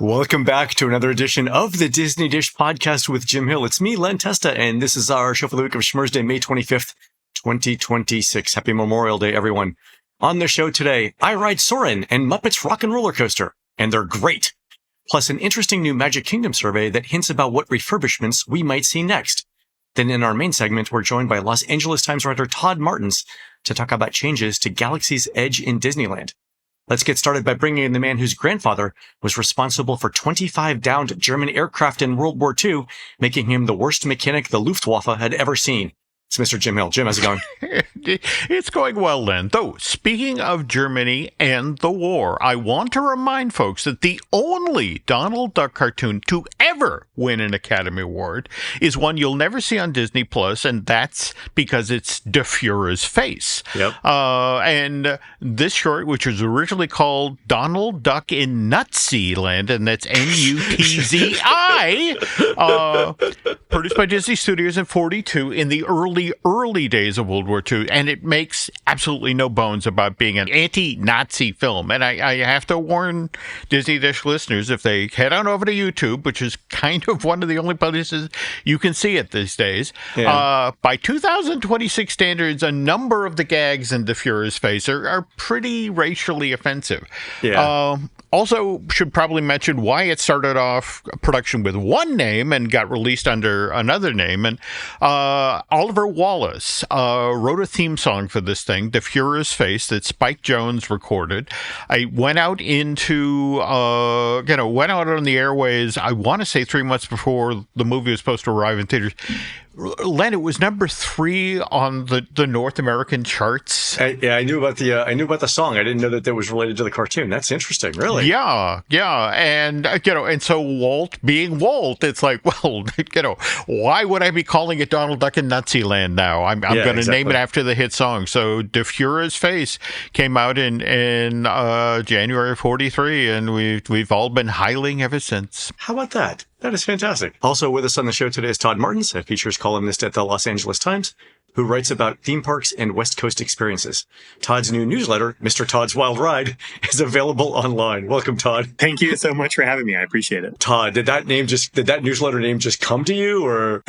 Welcome back to another edition of the Disney Dish podcast with Jim Hill. It's me, Len Testa, and this is our show for the week of Schmurz May 25th, 2026. Happy Memorial Day, everyone. On the show today, I ride Soarin and Muppets Rock and Roller Coaster, and they're great. Plus an interesting new Magic Kingdom survey that hints about what refurbishments we might see next. Then in our main segment, we're joined by Los Angeles Times writer Todd Martens to talk about changes to Galaxy's Edge in Disneyland. Let's get started by bringing in the man whose grandfather was responsible for 25 downed German aircraft in World War II, making him the worst mechanic the Luftwaffe had ever seen. It's Mr. Jim Hill. Jim, how's it going? It's going well, Len. Though, speaking of Germany and the war, I want to remind folks that the only Donald Duck cartoon to ever win an Academy Award is one you'll never see on Disney Plus, and that's because it's De Fuhrer's face. Yep. And this short, which was originally called Donald Duck in Nutzy-land, and that's Nutzi, produced by Disney Studios in 1942 in the early days of World War II, and it makes absolutely no bones about being an anti-Nazi film. And I have to warn Disney Dish listeners, if they head on over to YouTube, which is kind of one of the only places you can see it these days, by 2026 standards, a number of the gags in De Fuhrer's face are pretty racially offensive. Yeah. Also, should probably mention why it started off production with one name and got released under another name. And Oliver Wallace wrote a theme song for this thing, De Fuhrer's Face, that Spike Jones recorded. I went out on the airways, I want to say 3 months before the movie was supposed to arrive in theaters. Len, it was number 3 on the North American charts. I knew about the song. I didn't know that was related to the cartoon. That's interesting, really. Yeah, and and so Walt, being Walt, it's like, well, why would I be calling it Donald Duck in Nutzy-land now? I'm going to name it after the hit song. So De Fuhrer's Face came out in January of 1943, and we've all been hiling ever since. How about that? That is fantastic. Also with us on the show today is Todd Martens, a features columnist at the Los Angeles Times, who writes about theme parks and West Coast experiences. Todd's new newsletter, Mr. Todd's Wild Ride, is available online. Welcome, Todd. Thank you so much for having me. I appreciate it. Todd, did that newsletter name just come to you, or?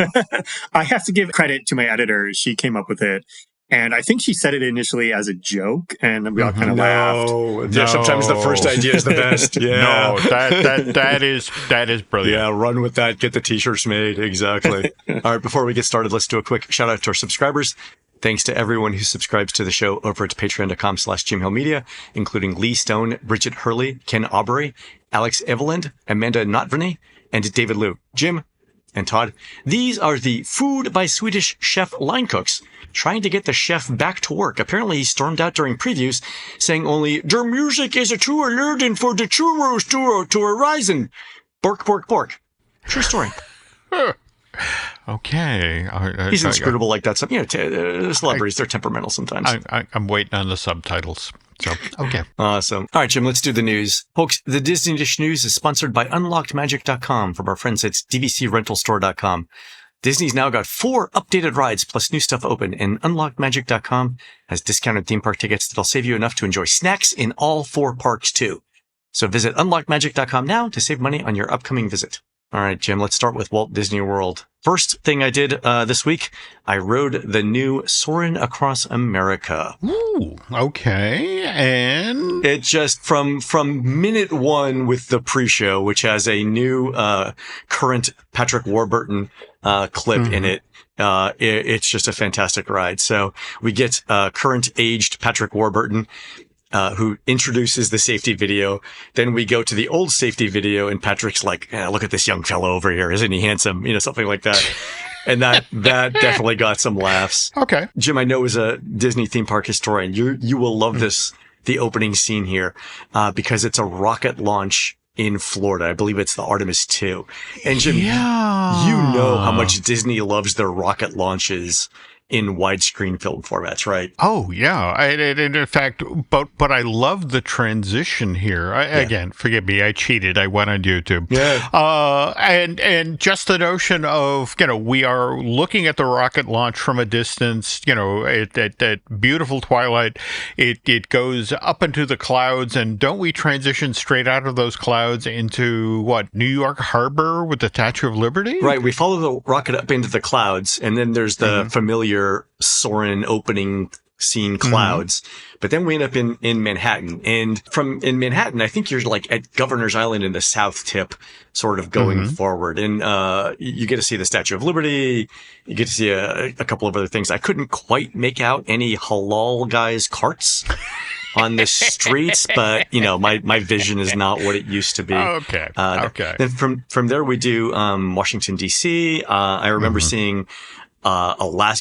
I have to give credit to my editor. She came up with it. And I think she said it initially as a joke, and we all kind of laughed. Yeah, sometimes the first idea is the best. Yeah. No, that is brilliant. Yeah, run with that. Get the t-shirts made. Exactly. All right, before we get started, let's do a quick shout out to our subscribers. Thanks to everyone who subscribes to the show over at patreon.com/JimHillMedia, including Lee Stone, Bridget Hurley, Ken Aubrey, Alex Eveland, Amanda Notverney, and David Liu. Jim and Todd, these are the Food by Swedish chef line cooks trying to get the chef back to work. Apparently, he stormed out during previews, saying only, "Der music is too alerting for the churros to arisen." Bork, bork, bork. True story. Okay. He's inscrutable like that. Celebrities, they're temperamental sometimes. I'm waiting on the subtitles. So, okay. Awesome. All right, Jim, let's do the news. Folks, the Disney Dish News is sponsored by UnlockedMagic.com from our friends at DVCRentalStore.com. Disney's now got 4 updated rides plus new stuff open, and UnlockedMagic.com has discounted theme park tickets that'll save you enough to enjoy snacks in all 4 parks, too. So visit UnlockedMagic.com now to save money on your upcoming visit. All right, Jim, let's start with Walt Disney World. First thing I did this week, I rode the new Soarin Across America. Ooh, okay. And it just from minute 1 with the pre-show, which has a new current Patrick Warburton clip in it. It's just a fantastic ride. So we get current aged Patrick Warburton, who introduces the safety video. Then we go to the old safety video, and Patrick's like, "Look at this young fellow over here. Isn't he handsome?" Something like that. And that definitely got some laughs. Okay. Jim, I know as a Disney theme park historian, you will love the opening scene here, because it's a rocket launch in Florida. I believe it's the Artemis II. And Jim, you know how much Disney loves their rocket launches in widescreen film formats, right? Oh yeah, and in fact, but I love the transition here. Again, forgive me, I cheated. I went on YouTube. Yeah. And just the notion of we are looking at the rocket launch from a distance. At that beautiful twilight, it goes up into the clouds, and don't we transition straight out of those clouds into what, New York Harbor with the Statue of Liberty? Right. We follow the rocket up into the clouds, and then there's the familiar Soarin opening scene clouds, but then we end up in Manhattan, and in Manhattan, I think you're like at Governor's Island in the south tip, sort of going forward, and you get to see the Statue of Liberty, you get to see a couple of other things. I couldn't quite make out any halal guys' carts on the streets, but my vision is not what it used to be. Okay. Then from there we do Washington D.C. I remember seeing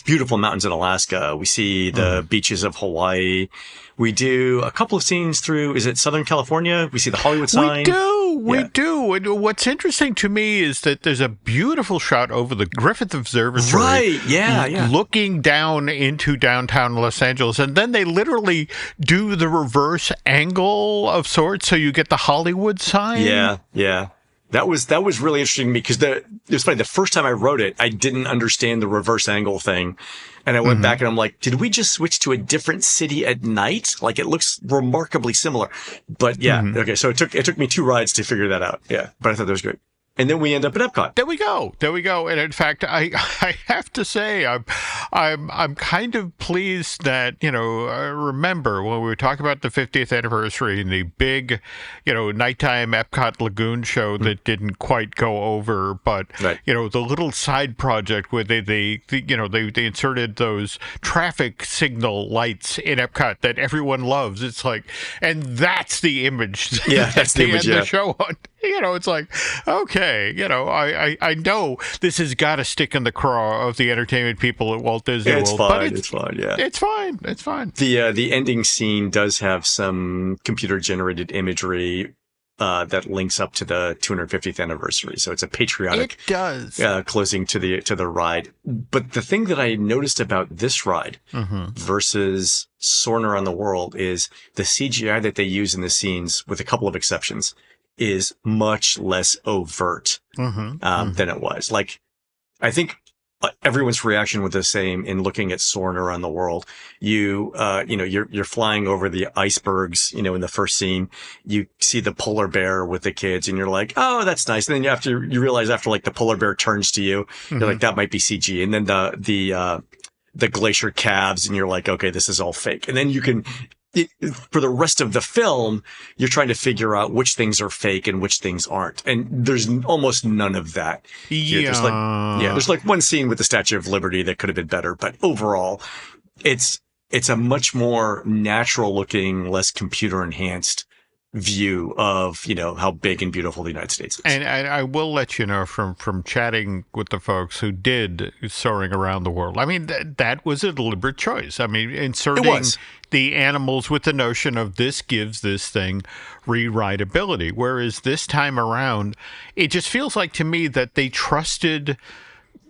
beautiful mountains in Alaska. We see the beaches of Hawaii. We do a couple of scenes through, is it Southern California? We see the Hollywood sign. We do. And what's interesting to me is that there's a beautiful shot over the Griffith Observatory. Right, yeah. Looking down into downtown Los Angeles. And then they literally do the reverse angle of sorts, so you get the Hollywood sign. Yeah. That was really interesting to me because it was funny. The first time I wrote it, I didn't understand the reverse angle thing. And I went back and I'm like, did we just switch to a different city at night? Like, it looks remarkably similar. But yeah, okay. So it took me 2 rides to figure that out. Yeah. But I thought that was great. And then we end up at Epcot. There we go. And in fact, I have to say, I'm kind of pleased that, I remember when we were talking about the 50th anniversary and the big, nighttime Epcot Lagoon show that didn't quite go over, but, right. The little side project where they inserted those traffic signal lights in Epcot that everyone loves. It's like, and that's the image. Yeah, that's the image, end the show on. It's like, okay, I know this has got to stick in the craw of the entertainment people at Walt Disney World. It's fine, yeah. It's fine. The ending scene does have some computer-generated imagery that links up to the 250th anniversary. So it's a patriotic closing to the ride. But the thing that I noticed about this ride versus Soarin' Around the World is the CGI that they use in the scenes, with a couple of exceptions, is much less overt than it was. Like, I think everyone's reaction was the same in looking at Soarin' Around the World. You're flying over the icebergs, in the first scene, you see the polar bear with the kids and you're like, oh, that's nice. And then you realize after like the polar bear turns to you, you're like, that might be CG. And then the glacier calves and you're like, okay, this is all fake. And then for the rest of the film, you're trying to figure out which things are fake and which things aren't. And there's almost none of that. Yeah. There's like one scene with the Statue of Liberty that could have been better. But overall, it's a much more natural looking, less computer enhanced view of, how big and beautiful the United States is. And I will let you know from chatting with the folks who did Soaring Around the World, I mean, that was a deliberate choice. I mean, inserting the animals with the notion of this gives this thing re-rideability. Whereas this time around, it just feels like to me that they trusted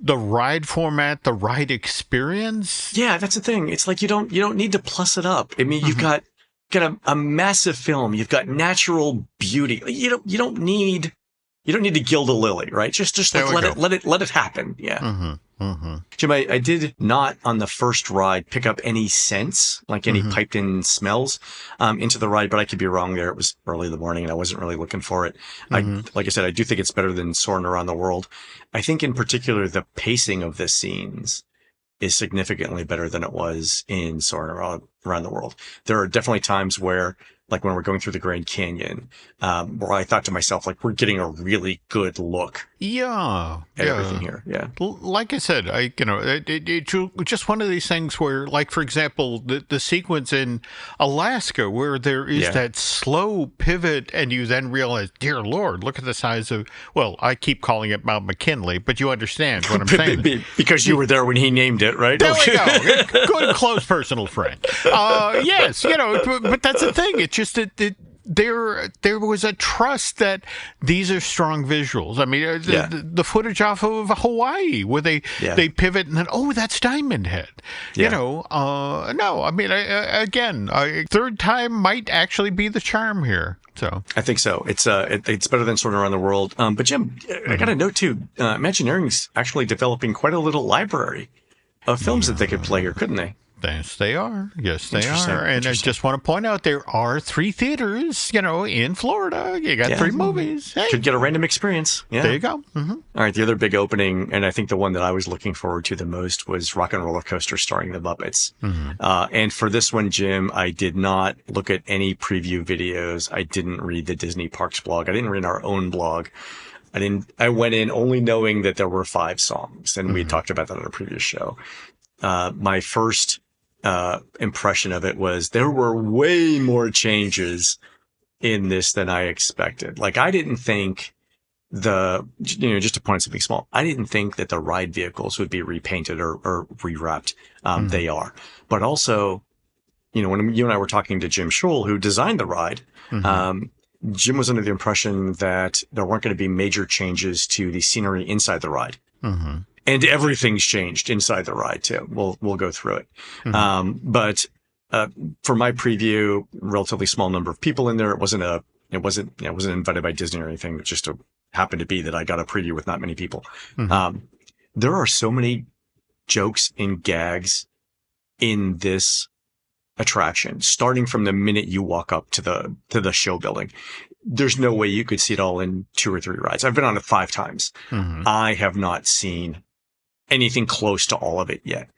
the ride format, the ride experience. Yeah, that's the thing. It's like you don't need to plus it up. I mean, you've got a massive film. You've got natural beauty. You don't need to gild a lily, right? Just like let it happen. Yeah. Jim, I did not on the first ride pick up any scents, like any piped in smells, into the ride, but I could be wrong there. It was early in the morning and I wasn't really looking for it. Like I said, I do think it's better than Soarin' Around the World. I think in particular, the pacing of the scenes is significantly better than it was in Soarin' Around the World. There are definitely times where, like when we're going through the Grand Canyon, where I thought to myself, like, we're getting a really good look. Yeah. At everything here. Yeah. Like I said, it's just one of these things where, like, for example, the sequence in Alaska where there is that slow pivot and you then realize, dear Lord, look at the size of, well, I keep calling it Mount McKinley, but you understand what I'm saying. Because you were there when he named it, right? There we go. Good, close personal friend. Yes, but that's the thing. It's just there was a trust that these are strong visuals. I mean, the footage off of Hawaii where they pivot and then, oh, that's Diamond Head. Yeah. No, I mean, again, third time might actually be the charm here. So I think so. It's better than Soarin' Around the World. But Jim, I got a note too. Imagineering's actually developing quite a little library of films that they could play here, couldn't they? Yes, they are. Yes, they are. And I just want to point out there are 3 theaters, in Florida. You got 3 movies. Hey. Could get a random experience. Yeah. There you go. Mm-hmm. All right. The other big opening, and I think the one that I was looking forward to the most, was Rock and Roller Coaster starring the Muppets. Mm-hmm. And for this one, Jim, I did not look at any preview videos. I didn't read the Disney Parks blog. I didn't read our own blog. I went in only knowing that there were 5 songs, and we talked about that on a previous show. My first impression of it was there were way more changes in this than I expected. Like, I didn't think just to point out something small, I didn't think that the ride vehicles would be repainted or rewrapped. They are. But also, when you and I were talking to Jim Schul, who designed the ride, Jim was under the impression that there weren't going to be major changes to the scenery inside the ride. Mm-hmm. And everything's changed inside the ride too. We'll go through it. Mm-hmm. But for my preview, relatively small number of people in there. It wasn't invited by Disney or anything. It just happened to be that I got a preview with not many people. Mm-hmm. There are so many jokes and gags in this attraction, starting from the minute you walk up to the show building. There's no way you could see it all in 2 or 3 rides. I've been on it 5 times. Mm-hmm. I have not seen anything close to all of it yet.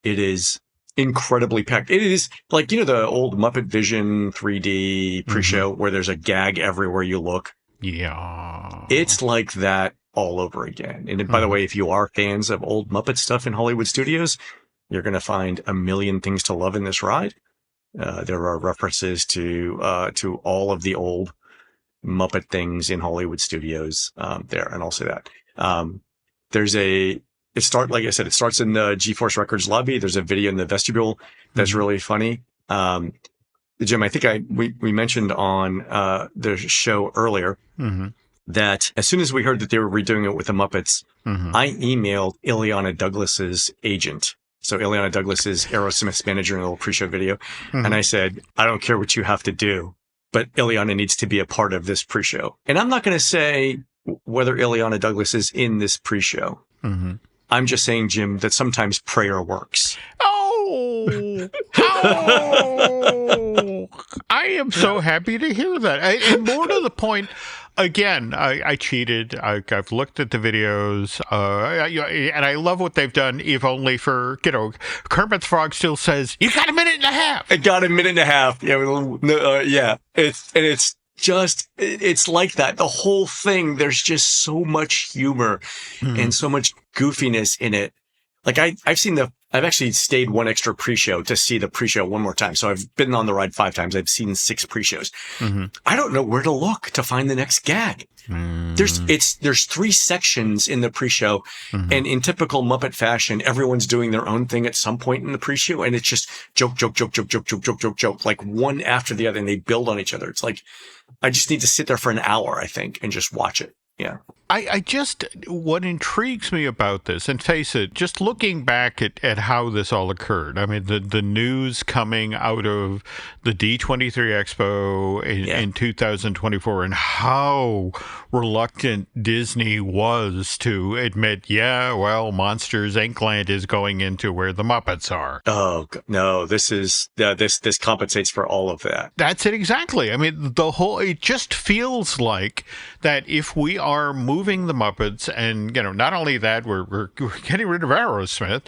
It is incredibly packed. It is like, the old Muppet Vision 3D pre-show where there's a gag everywhere you look. Yeah. It's like that all over again. And by the way, if you are fans of old Muppet stuff in Hollywood Studios, you're going to find a million things to love in this ride. There are references to all of the old Muppet things in Hollywood Studios there, and I'll say that. Like I said, it starts in the GeForce Records lobby. There's a video in the vestibule that's really funny. Jim, I think we mentioned on the show earlier that as soon as we heard that they were redoing it with the Muppets, I emailed Ileana Douglas's agent. So Ileana Douglas is Aerosmith's manager in a little pre-show video. And I said, I don't care what you have to do, but Ileana needs to be a part of this pre-show. And I'm not going to say whether Ileana Douglas is in this pre-show. I'm just saying, Jim, that sometimes prayer works. Oh, I am so happy to hear that. And more to the point, again, I cheated. I've looked at the videos, and I love what they've done, if only for, Kermit the Frog still says, you got a minute and a half. I got a minute and a half. Yeah. It's like that. The whole thing, there's just so much humor and so much goofiness in it. Like I've actually stayed one extra pre-show to see the pre-show one more time. So I've been on the ride 5 times. I've seen 6 pre-shows. I don't know where to look to find the next gag. There's 3 sections in the pre-show, and in typical Muppet fashion, everyone's doing their own thing at some point in the pre-show, and it's just joke, like one after the other, and they build on each other. It's like, I just need to sit there for an hour, I think, and just watch it. Yeah. What intrigues me about this, and face it, just looking back at how this all occurred, I mean, the news coming out of the D23 Expo in 2024 and how reluctant Disney was to admit, Monsters Inc. Land is going into where the Muppets are. Oh, no, this compensates for all of that. That's it exactly. I mean, it just feels like that if we are moving the Muppets, and not only that, we're getting rid of Aerosmith.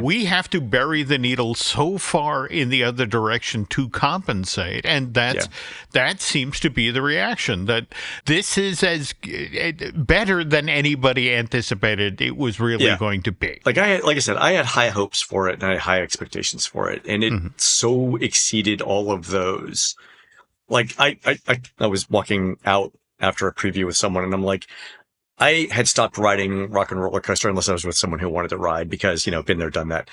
We have to bury the needle so far in the other direction to compensate, and that seems to be the reaction. That this is as better than anybody anticipated it was really going to be. Like I said, I had high hopes for it and I had high expectations for it, and it so exceeded all of those. Like I was walking out after a preview with someone, and I'm like, I had stopped riding Rock and Roller Coaster unless I was with someone who wanted to ride because, been there, done that.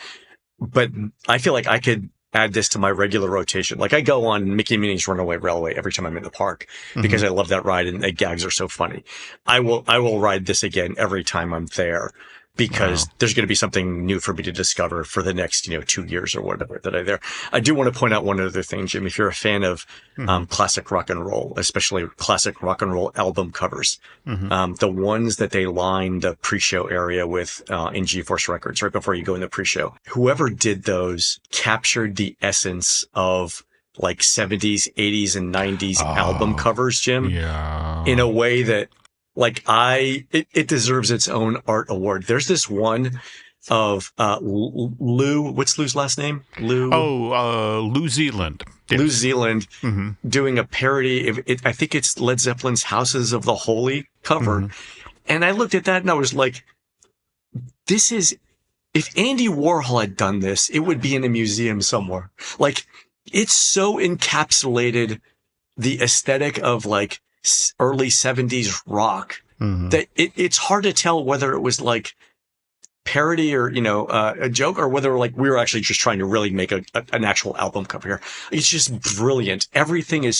But I feel like I could add this to my regular rotation. Like I go on Mickey and Minnie's Runaway Railway every time I'm in the park because I love that ride and the gags are so funny. I will ride this again every time I'm there because there's going to be something new for me to discover for the next, 2 years or whatever that I'm there. I do want to point out one other thing, Jim. If you're a fan of classic rock and roll, especially classic rock and roll album covers, the ones that they lined the pre-show area with in GeForce Records right before you go in the pre-show, whoever did those captured the essence of like 70s, 80s, and 90s album covers, Jim, in a way that like it deserves its own art award. There's this one of Lou. What's Lou's last name? Lou. Lou Zealand. Yes. Lou Zealand doing a parody. I think it's Led Zeppelin's "Houses of the Holy" cover, and I looked at that and I was like, "This is." If Andy Warhol had done this, it would be in a museum somewhere. Like, it's so encapsulated the aesthetic of like early 70s rock that it's hard to tell whether it was like parody or, a joke or whether like we were actually just trying to really make an actual album cover here. It's just brilliant. Everything is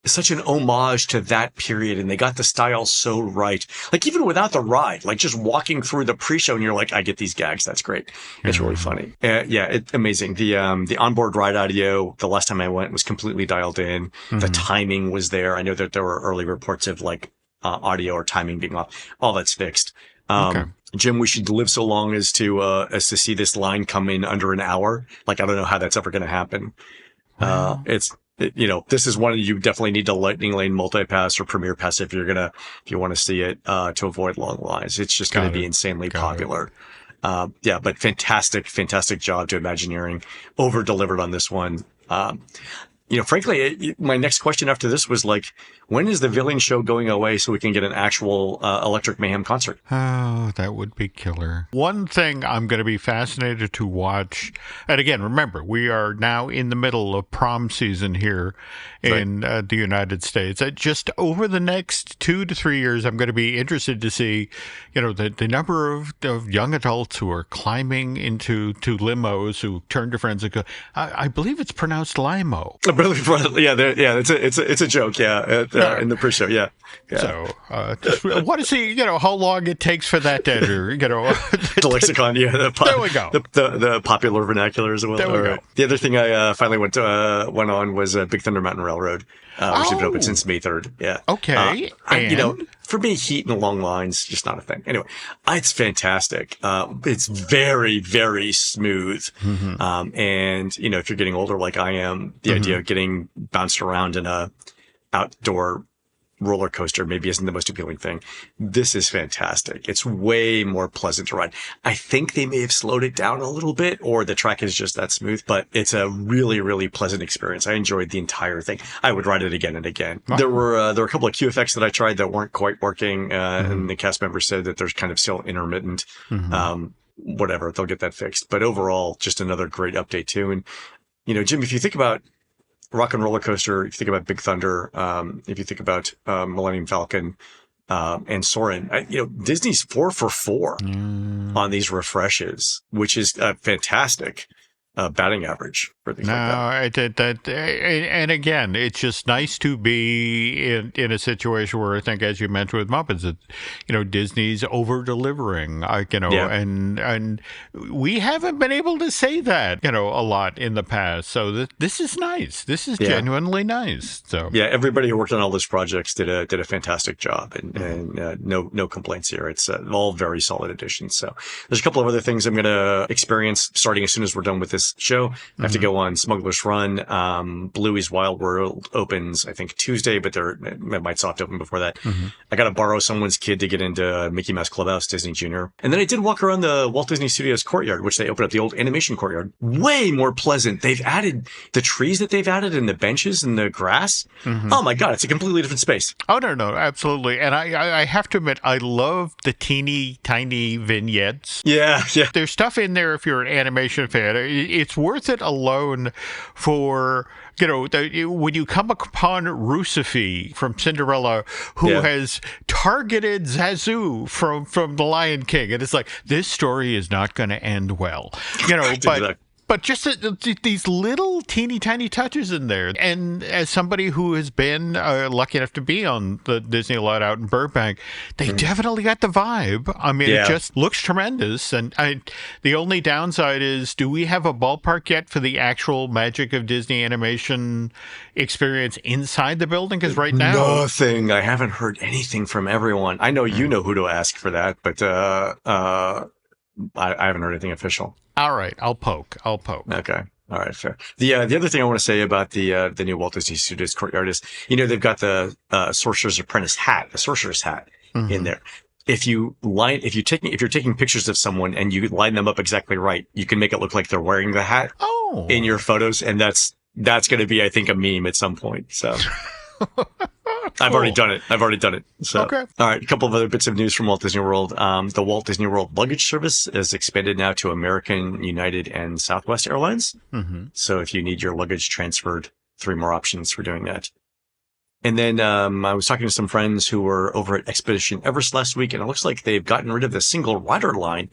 such an homage to that period, and they got the style so right. Like even without the ride, like just walking through the pre-show and you're like, I get these gags. That's great. It's really funny. It's amazing. The onboard ride audio, the last time I went was completely dialed in. The timing was there. I know that there were early reports of like audio or timing being off. All that's fixed. Jim, we should live so long as to see this line come in under an hour. Like, I don't know how that's ever going to happen. This is one you definitely need to Lightning Lane multipass or Premier Pass if you want to see it, to avoid long lines. It's just going to be insanely popular. But fantastic job to Imagineering. Over delivered on this one. Frankly, my next question after this was like, when is the Villain Show going away so we can get an actual Electric Mayhem concert? Oh, that would be killer. One thing I'm going to be fascinated to watch, and again, remember, we are now in the middle of prom season here in the United States. Just over the next 2 to 3 years, I'm going to be interested to see, the number of young adults who are climbing into limos who turn to friends and go, I believe it's pronounced limo. It's a joke. In the pre-show. So, just want to see, how long it takes for that to enter, the lexicon. There we go. The popular vernacular as well. There we go. The other thing I finally went on was Big Thunder Mountain Railroad, which has been open since May 3rd. Yeah. Okay. For me, heat and long lines, just not a thing. Anyway, it's fantastic. It's very, very smooth. And, if you're getting older like I am, the idea of getting bounced around in a outdoor roller coaster maybe isn't the most appealing thing. This is fantastic. It's way more pleasant to ride. I think they may have slowed it down a little bit, or the track is just that smooth, but it's a really, really pleasant experience. I enjoyed the entire thing. I would ride it again and again. There were a couple of QFX that I tried that weren't quite working, and the cast members said that there's kind of still intermittent. Whatever, they'll get that fixed. But overall, just another great update too. And, Jim, if you think about Rock and Roller Coaster, if you think about Big Thunder, if you think about Millennium Falcon and Soarin, Disney's 4 for 4 on these refreshes, which is fantastic. Batting average for things like that. And again, it's just nice to be in a situation where I think, as you mentioned with Muppets, that Disney's over delivering. And we haven't been able to say that a lot in the past. So this is nice. This is genuinely nice. So everybody who worked on all those projects did a fantastic job, and no complaints here. It's all very solid additions. So there's a couple of other things I'm going to experience starting as soon as we're done with this show. I have to go on Smugglers Run. Bluey's Wild World opens, I think, Tuesday, but it might soft open before that. I got to borrow someone's kid to get into Mickey Mouse Clubhouse, Disney Junior. And then I did walk around the Walt Disney Studios courtyard, which they opened up, the old animation courtyard. Way more pleasant. They've added the trees that they've added and the benches and the grass. Oh my God, it's a completely different space. Oh, no, absolutely. And I have to admit, I love the teeny tiny vignettes. Yeah. There's stuff in there if you're an animation fan. It's worth it alone for, when you come upon Rusefi from Cinderella, who has targeted Zazu from The Lion King. And it's like, this story is not going to end well. But just these little teeny tiny touches in there. And as somebody who has been lucky enough to be on the Disney lot out in Burbank, they definitely got the vibe. I mean, it just looks tremendous. And the only downside is, do we have a ballpark yet for the actual Magic of Disney animation experience inside the building? Because right now... Nothing. I haven't heard anything from everyone. I know you know who to ask for that, but I haven't heard anything official. All right, I'll poke. Okay. All right, fair. The other thing I want to say about the new Walt Disney Studios courtyard is, they've got the Sorcerer's Apprentice hat, the sorcerer's hat in there. If you're taking pictures of someone and you line them up exactly right, you can make it look like they're wearing the hat in your photos, and that's going to be, I think, a meme at some point. So. Cool. I've already done it. So, okay. All right. A couple of other bits of news from Walt Disney World. The Walt Disney World luggage service is expanded now to American, United, and Southwest Airlines. So if you need your luggage transferred, 3 more options for doing that. And then I was talking to some friends who were over at Expedition Everest last week, and it looks like they've gotten rid of the single rider line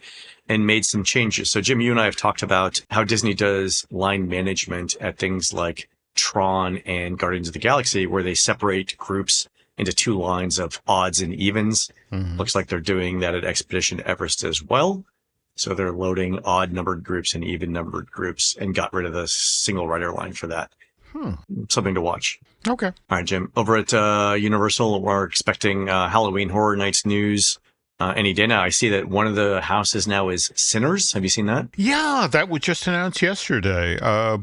and made some changes. So Jim, you and I have talked about how Disney does line management at things like Tron and Guardians of the Galaxy, where they separate groups into 2 lines of odds and evens. Looks like they're doing that at Expedition Everest as well. So they're loading odd numbered groups and even numbered groups and got rid of the single rider line for that. Something to watch. Okay. All right, Jim. Over at Universal, we're expecting Halloween Horror Nights news any day now. I see that one of the houses now is Sinners. Have you seen that? Yeah, that was just announced yesterday,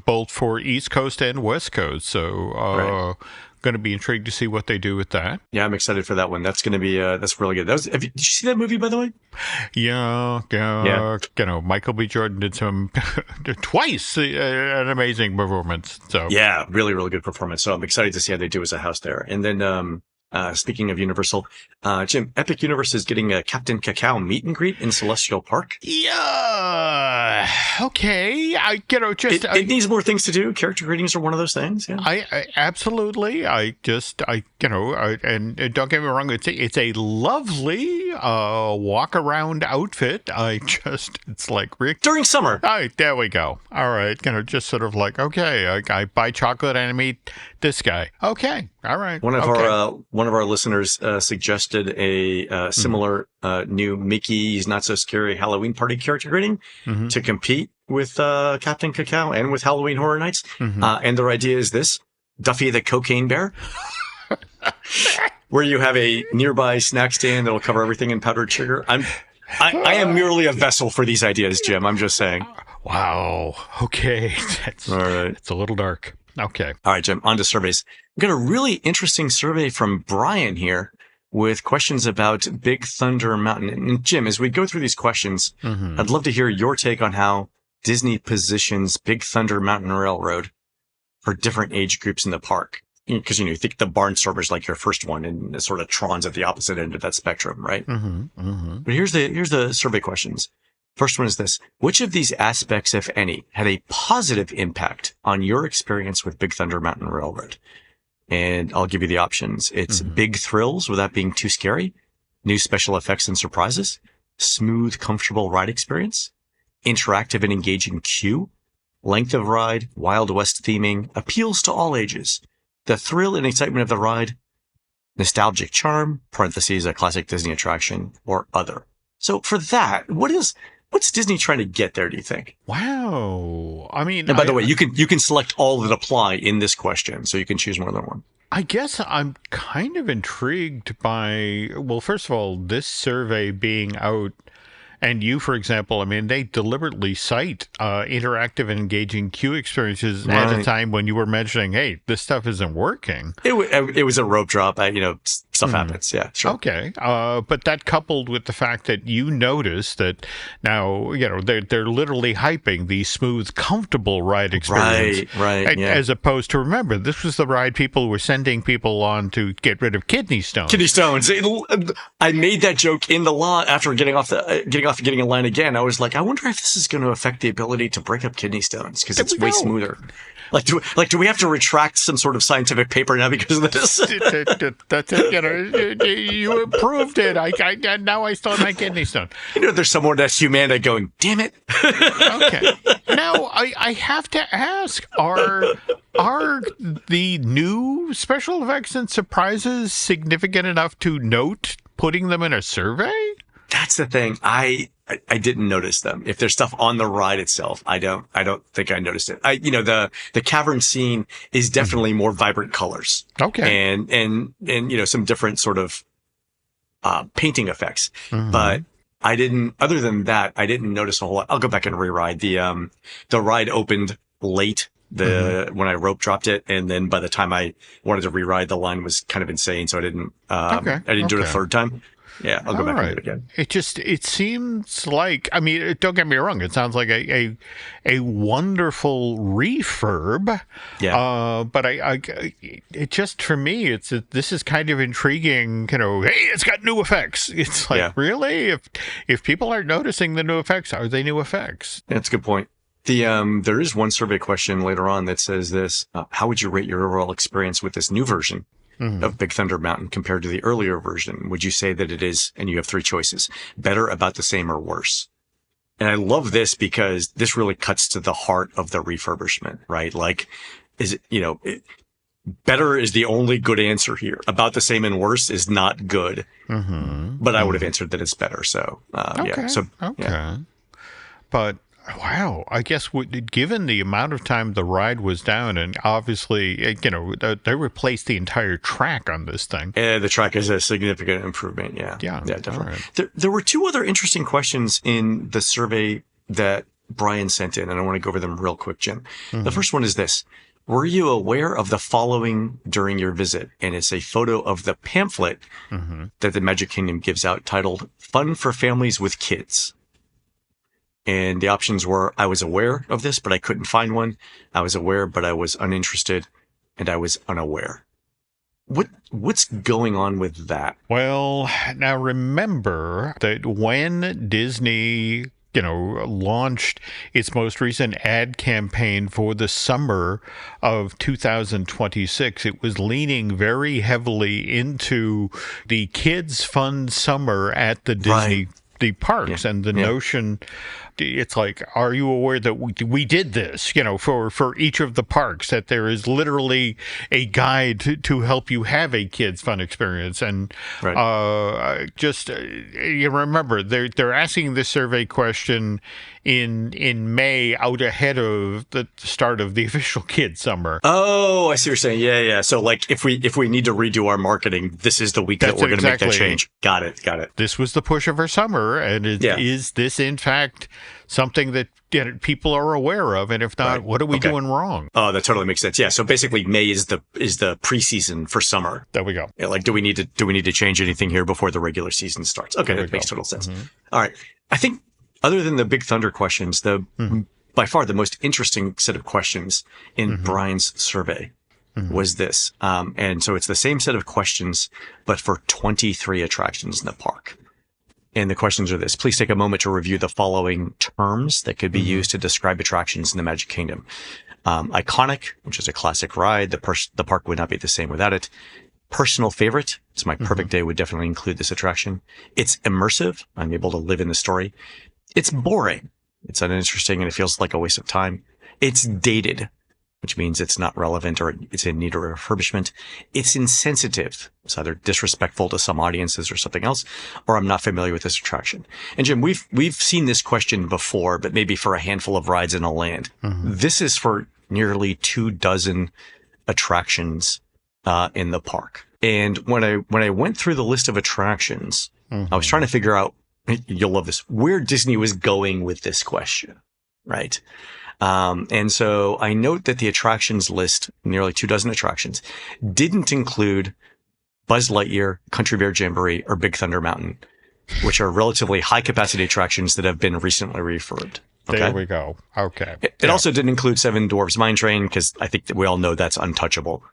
both for East Coast and West Coast. So going to be intrigued to see what they do with that. Yeah, I'm excited for that one. That's going to be that's really good. Did you see that movie, by the way? Yeah. Michael B. Jordan did some twice an amazing performance. So yeah, really, really good performance. So I'm excited to see how they do as a house there. And then speaking of Universal, Jim, Epic Universe is getting a Captain Cacao meet and greet in Celestial Park. Yeah. Okay. It needs more things to do. Character greetings are one of those things. Yeah. I absolutely. And don't get me wrong. It's a lovely walk around outfit. It's like Rick during summer. All right, there we go. All right. Just sort of like, okay, I buy chocolate and I meet this guy. Okay. All right. One of our listeners suggested a similar new Mickey's Not So Scary Halloween Party character greeting to compete with Captain Cacao and with Halloween Horror Nights. And their idea is this: Duffy the Cocaine Bear, where you have a nearby snack stand that'll cover everything in powdered sugar. I am merely a vessel for these ideas, Jim. I'm just saying. Wow. Okay. All right. It's a little dark. Okay. All right, Jim, on to surveys. We've got a really interesting survey from Brian here with questions about Big Thunder Mountain. And Jim, as we go through these questions, I'd love to hear your take on how Disney positions Big Thunder Mountain Railroad for different age groups in the park. Because, you think the Barnstormer's like your first one, and the sort of Tron's at the opposite end of that spectrum, right? But here's the survey questions. First one is this: which of these aspects, if any, had a positive impact on your experience with Big Thunder Mountain Railroad? And I'll give you the options. It's big thrills without being too scary, new special effects and surprises, smooth, comfortable ride experience, interactive and engaging queue, length of ride, Wild West theming, appeals to all ages, the thrill and excitement of the ride, nostalgic charm, parentheses, a classic Disney attraction, or other. So for that, what's Disney trying to get there, do you think? Wow. I mean, and by the way, you can select all that apply in this question, so you can choose more than one. I guess I'm kind of intrigued by, well, first of all, this survey being out, and you, for example, I mean, they deliberately cite interactive and engaging queue experiences at a time when you were mentioning, hey, this stuff isn't working. It was a rope drop. Stuff happens. Yeah, sure. Okay. But that coupled with the fact that you notice that now, they're literally hyping the smooth, comfortable ride experience. Right. Yeah. As opposed to, remember, this was the ride people were sending people on to get rid of kidney stones. Kidney stones. I made that joke in the lot after getting a line again. I was like, I wonder if this is going to affect the ability to break up kidney stones because it's way smoother. Do we have to retract some sort of scientific paper now because of this? That's it. You approved it. Now I stole my kidney stone. There's someone that's humana going, damn it. Okay. Now I have to ask: Are the new special effects and surprises significant enough to note putting them in a survey? That's the thing. I didn't notice them. If there's stuff on the ride itself, I don't think I noticed it. The cavern scene is definitely more vibrant colors. Okay. And some different sort of, painting effects. But other than that, I didn't notice a whole lot. I'll go back and reride. The ride opened late when I rope dropped it. And then by the time I wanted to reride, the line was kind of insane. So I didn't do it a third time. Yeah, I'll go back and do it again. It seems like, don't get me wrong, it sounds like a wonderful refurb. Yeah. But it just, for me, this is kind of intriguing, hey, it's got new effects. It's like, really? If people aren't noticing the new effects, are they new effects? That's a good point. There is one survey question later on that says this, how would you rate your overall experience with this new version of Big Thunder Mountain compared to the earlier version? Would you say that it is, and you have three choices, better, about the same, or worse? And I love this because this really cuts to the heart of the refurbishment, right? Like, is it, better is the only good answer here. About the same and worse is not good. But I would have answered that it's better. So, yeah. But wow, I guess given the amount of time the ride was down, and obviously, they replaced the entire track on this thing. The track is a significant improvement. Yeah, definitely. Right. There were two other interesting questions in the survey that Brian sent in, and I want to go over them real quick, Jim. The first one is this. Were you aware of the following during your visit? And it's a photo of the pamphlet that the Magic Kingdom gives out titled Fun for Families with Kids. And the options were, I was aware of this, but I couldn't find one. I was aware, but I was uninterested, and I was unaware. What's going on with that? Well, now remember that when Disney, launched its most recent ad campaign for the summer of 2026, it was leaning very heavily into the kids' fun summer at the Disney the parks, and the notion, it's like, are you aware that we did this, for each of the parks, that there is literally a guide to help you have a kids fun experience. And you remember, they're asking this survey question in May, out ahead of the start of the official kids summer. Oh, I see what you're saying. Yeah. So like, if we need to redo our marketing, this is the week that we're going to make that change. Got it. This was the push of our summer, and is this in fact something that people are aware of? And if not, what are we doing wrong? Oh, that totally makes sense. Yeah. So basically, May is the preseason for summer. There we go. Yeah, like, do we need to change anything here before the regular season starts? Okay, that makes total sense. All right. I think, other than the Big Thunder questions, by far the most interesting set of questions in Brian's survey was this. And so it's the same set of questions, but for 23 attractions in the park. And the questions are this. Please take a moment to review the following terms that could be used to describe attractions in the Magic Kingdom. Iconic, which is a classic ride. The park would not be the same without it. Personal favorite. So my perfect day would definitely include this attraction. It's immersive. I'm able to live in the story. It's boring. It's uninteresting, and it feels like a waste of time. It's dated, which means it's not relevant or it's in need of refurbishment. It's insensitive. It's either disrespectful to some audiences or something else, or I'm not familiar with this attraction. And Jim, we've seen this question before, but maybe for a handful of rides in a land. This is for nearly 24 attractions in the park. And when I went through the list of attractions, I was trying to figure out, you'll love this, where Disney was going with this question, right? And so I note that the attractions list, nearly 24 attractions, didn't include Buzz Lightyear, Country Bear Jamboree, or Big Thunder Mountain, which are relatively high capacity attractions that have been recently refurbed. Okay? There we go. Okay. It also didn't include Seven Dwarfs Mine Train, because I think that we all know that's untouchable.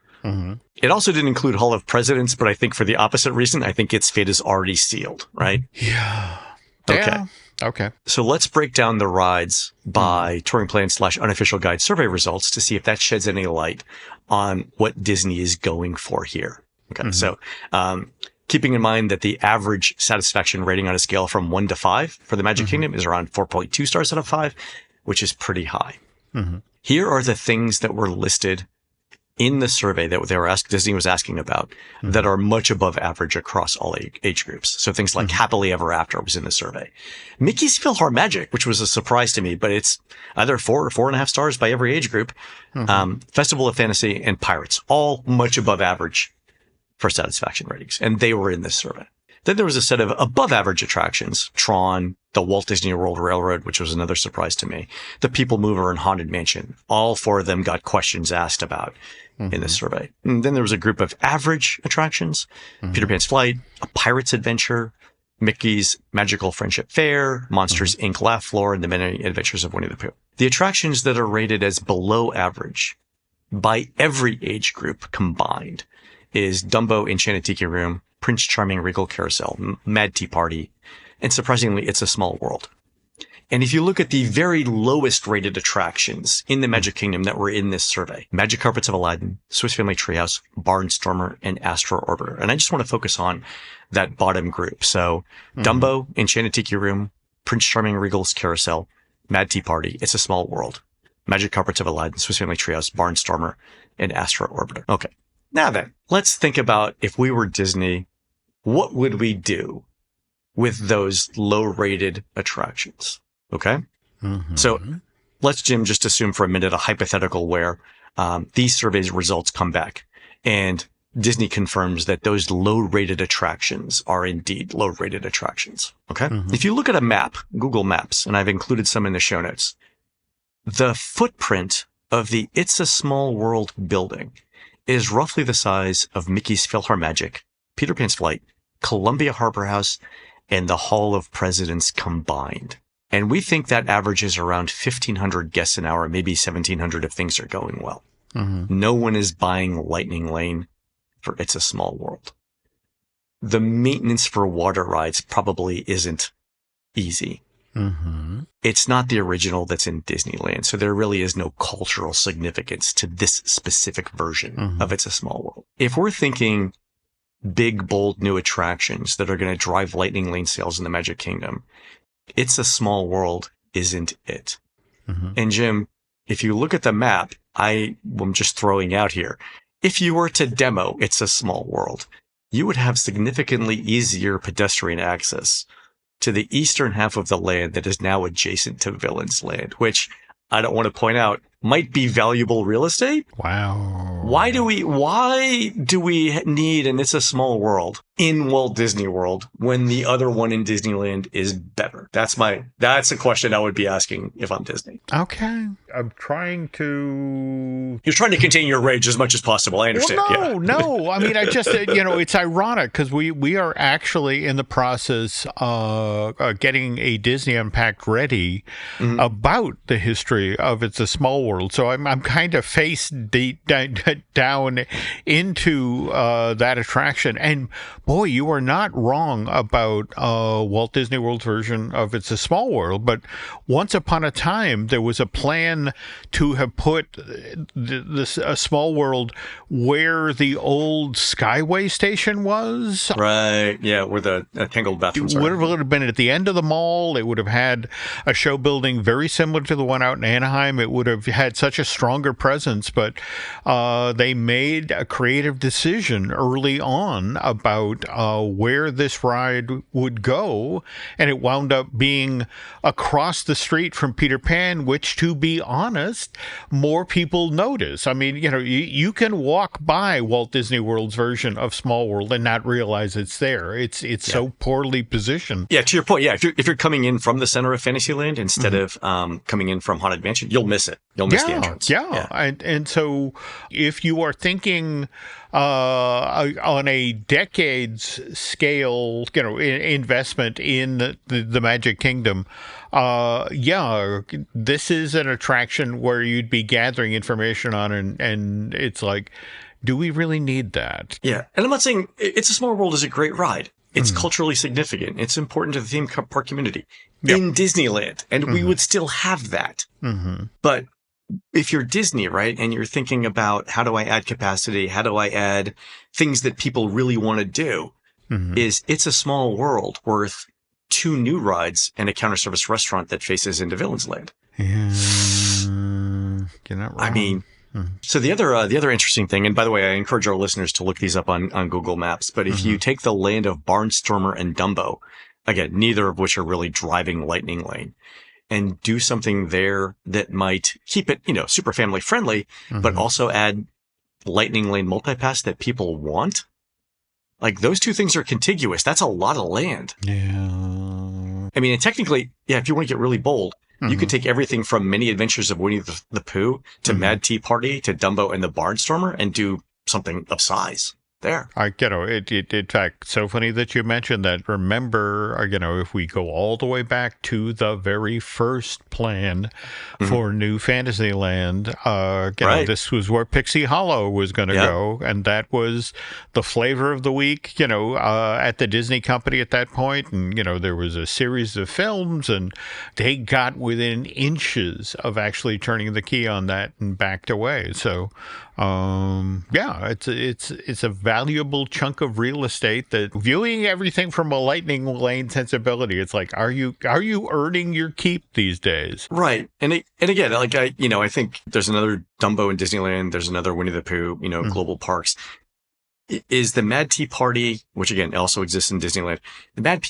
It also didn't include Hall of Presidents, but I think for the opposite reason, I think its fate is already sealed, right? Yeah. Okay. Yeah. Okay. So let's break down the rides by touring plan / unofficial guide survey results to see if that sheds any light on what Disney is going for here. Okay. So, keeping in mind that the average satisfaction rating on a scale from 1 to 5 for the Magic Kingdom is around 4.2 stars out of 5, which is pretty high. Here are the things that were listed in the survey that Disney was asking about that are much above average across all age groups. So things like Happily Ever After was in the survey. Mickey's PhilharMagic, which was a surprise to me, but it's either 4 or 4.5 stars by every age group. Festival of Fantasy and Pirates, all much above average for satisfaction ratings. And they were in this survey. Then there was a set of above average attractions, Tron, the Walt Disney World Railroad, which was another surprise to me, the People Mover and Haunted Mansion. All 4 of them got questions asked about in the survey. And then there was a group of average attractions, Peter Pan's Flight, A Pirate's Adventure, Mickey's Magical Friendship Fair, Monsters Inc. Laugh Floor, and The Many Adventures of Winnie the Pooh. The attractions that are rated as below average by every age group combined is Dumbo Enchanted Tiki Room, Prince Charming Regal Carousel, Mad Tea Party, and surprisingly, It's a Small World. And if you look at the very lowest rated attractions in the Magic Kingdom that were in this survey, Magic Carpets of Aladdin, Swiss Family Treehouse, Barnstormer, and Astro Orbiter. And I just want to focus on that bottom group. So Dumbo, Enchanted Tiki Room, Prince Charming Regal's Carousel, Mad Tea Party, It's a Small World, Magic Carpets of Aladdin, Swiss Family Treehouse, Barnstormer, and Astro Orbiter. Okay. Now then, let's think about if we were Disney, what would we do with those low-rated attractions? Okay? So let's, Jim, just assume for a minute a hypothetical where these surveys results come back and Disney confirms that those low-rated attractions are indeed low-rated attractions. Okay? If you look at a map, Google Maps, and I've included some in the show notes, the footprint of the It's a Small World building is roughly the size of Mickey's PhilharMagic, Peter Pan's Flight, Columbia Harbor House, and the Hall of Presidents combined. And we think that averages around 1,500 guests an hour, maybe 1,700 if things are going well. No one is buying Lightning Lane for It's a Small World. The maintenance for water rides probably isn't easy. It's not the original that's in Disneyland, so there really is no cultural significance to this specific version of It's a Small World. If we're thinking big, bold new attractions that are going to drive Lightning Lane sales in the Magic Kingdom, It's a Small World isn't it. And Jim, if you look at the map, I'm just throwing out here, if you were to demo It's a Small World, you would have significantly easier pedestrian access to the eastern half of the land that is now adjacent to Villains Land, which I don't want to point out might be valuable real estate. Wow. Why do we need an It's a Small World in Walt Disney World when the other one in Disneyland is better? That's a question I would be asking if I'm Disney. Okay. I'm trying to... You're trying to contain your rage as much as possible. I understand. Well, no. I mean, I just, it's ironic because we are actually in the process of getting a Disney Unpacked ready about the history of It's a Small World. So I'm kind of face deep down into that attraction. And boy, you are not wrong about Walt Disney World's version of It's a Small World. But once upon a time, there was a plan to have put this Small World where the old Skyway station was. Right. Yeah, where the Tangled bathrooms are. It would have been at the end of the mall. It would have had a show building very similar to the one out in Anaheim. It would have had such a stronger presence, but they made a creative decision early on about where this ride would go, and it wound up being across the street from Peter Pan, which, to be honest, more people notice. I mean, you can walk by Walt Disney World's version of Small World and not realize it's there. It's so poorly positioned. Yeah, to your point, yeah, if you're coming in from the center of Fantasyland instead of coming in from Haunted Mansion, you'll miss it. You'll miss the entrance. Yeah. And so if you are thinking on a decades scale, investment in the Magic Kingdom, this is an attraction where you'd be gathering information on, and it's like, do we really need that? Yeah. And I'm not saying It's a Small World is a great ride. It's culturally significant. It's important to the theme park community Yep. in Disneyland. And we would still have that. But if you're Disney, right, and you're thinking about how do I add capacity? How do I add things that people really want to do? Is It's a Small World worth 2 new rides and a counter service restaurant that faces into Villains Land? Yeah, you're not wrong. I mean, so the other interesting thing, and by the way, I encourage our listeners to look these up on Google Maps, but if you take the land of Barnstormer and Dumbo, again, neither of which are really driving Lightning Lane, and do something there that might keep it, super family friendly, but also add Lightning Lane multipass that people want. Like, those two things are contiguous. That's a lot of land. Yeah. I mean, and technically, if you want to get really bold, you could take everything from Many Adventures of Winnie the Pooh to Mad Tea Party to Dumbo and the Barnstormer and do something of size there. In fact, so funny that you mentioned that. Remember, if we go all the way back to the very first plan for New Fantasyland, Right. this was where Pixie Hollow was going to go, and that was the flavor of the week, at the Disney company at that point. And, there was a series of films, and they got within inches of actually turning the key on that and backed away. So, it's a valuable chunk of real estate that, viewing everything from a Lightning Lane sensibility, it's like, are you earning your keep these days? Right. And again, like I think there's another Dumbo in Disneyland. There's another Winnie the Pooh, global parks. Is the Mad Tea Party, which again also exists in Disneyland, the Mad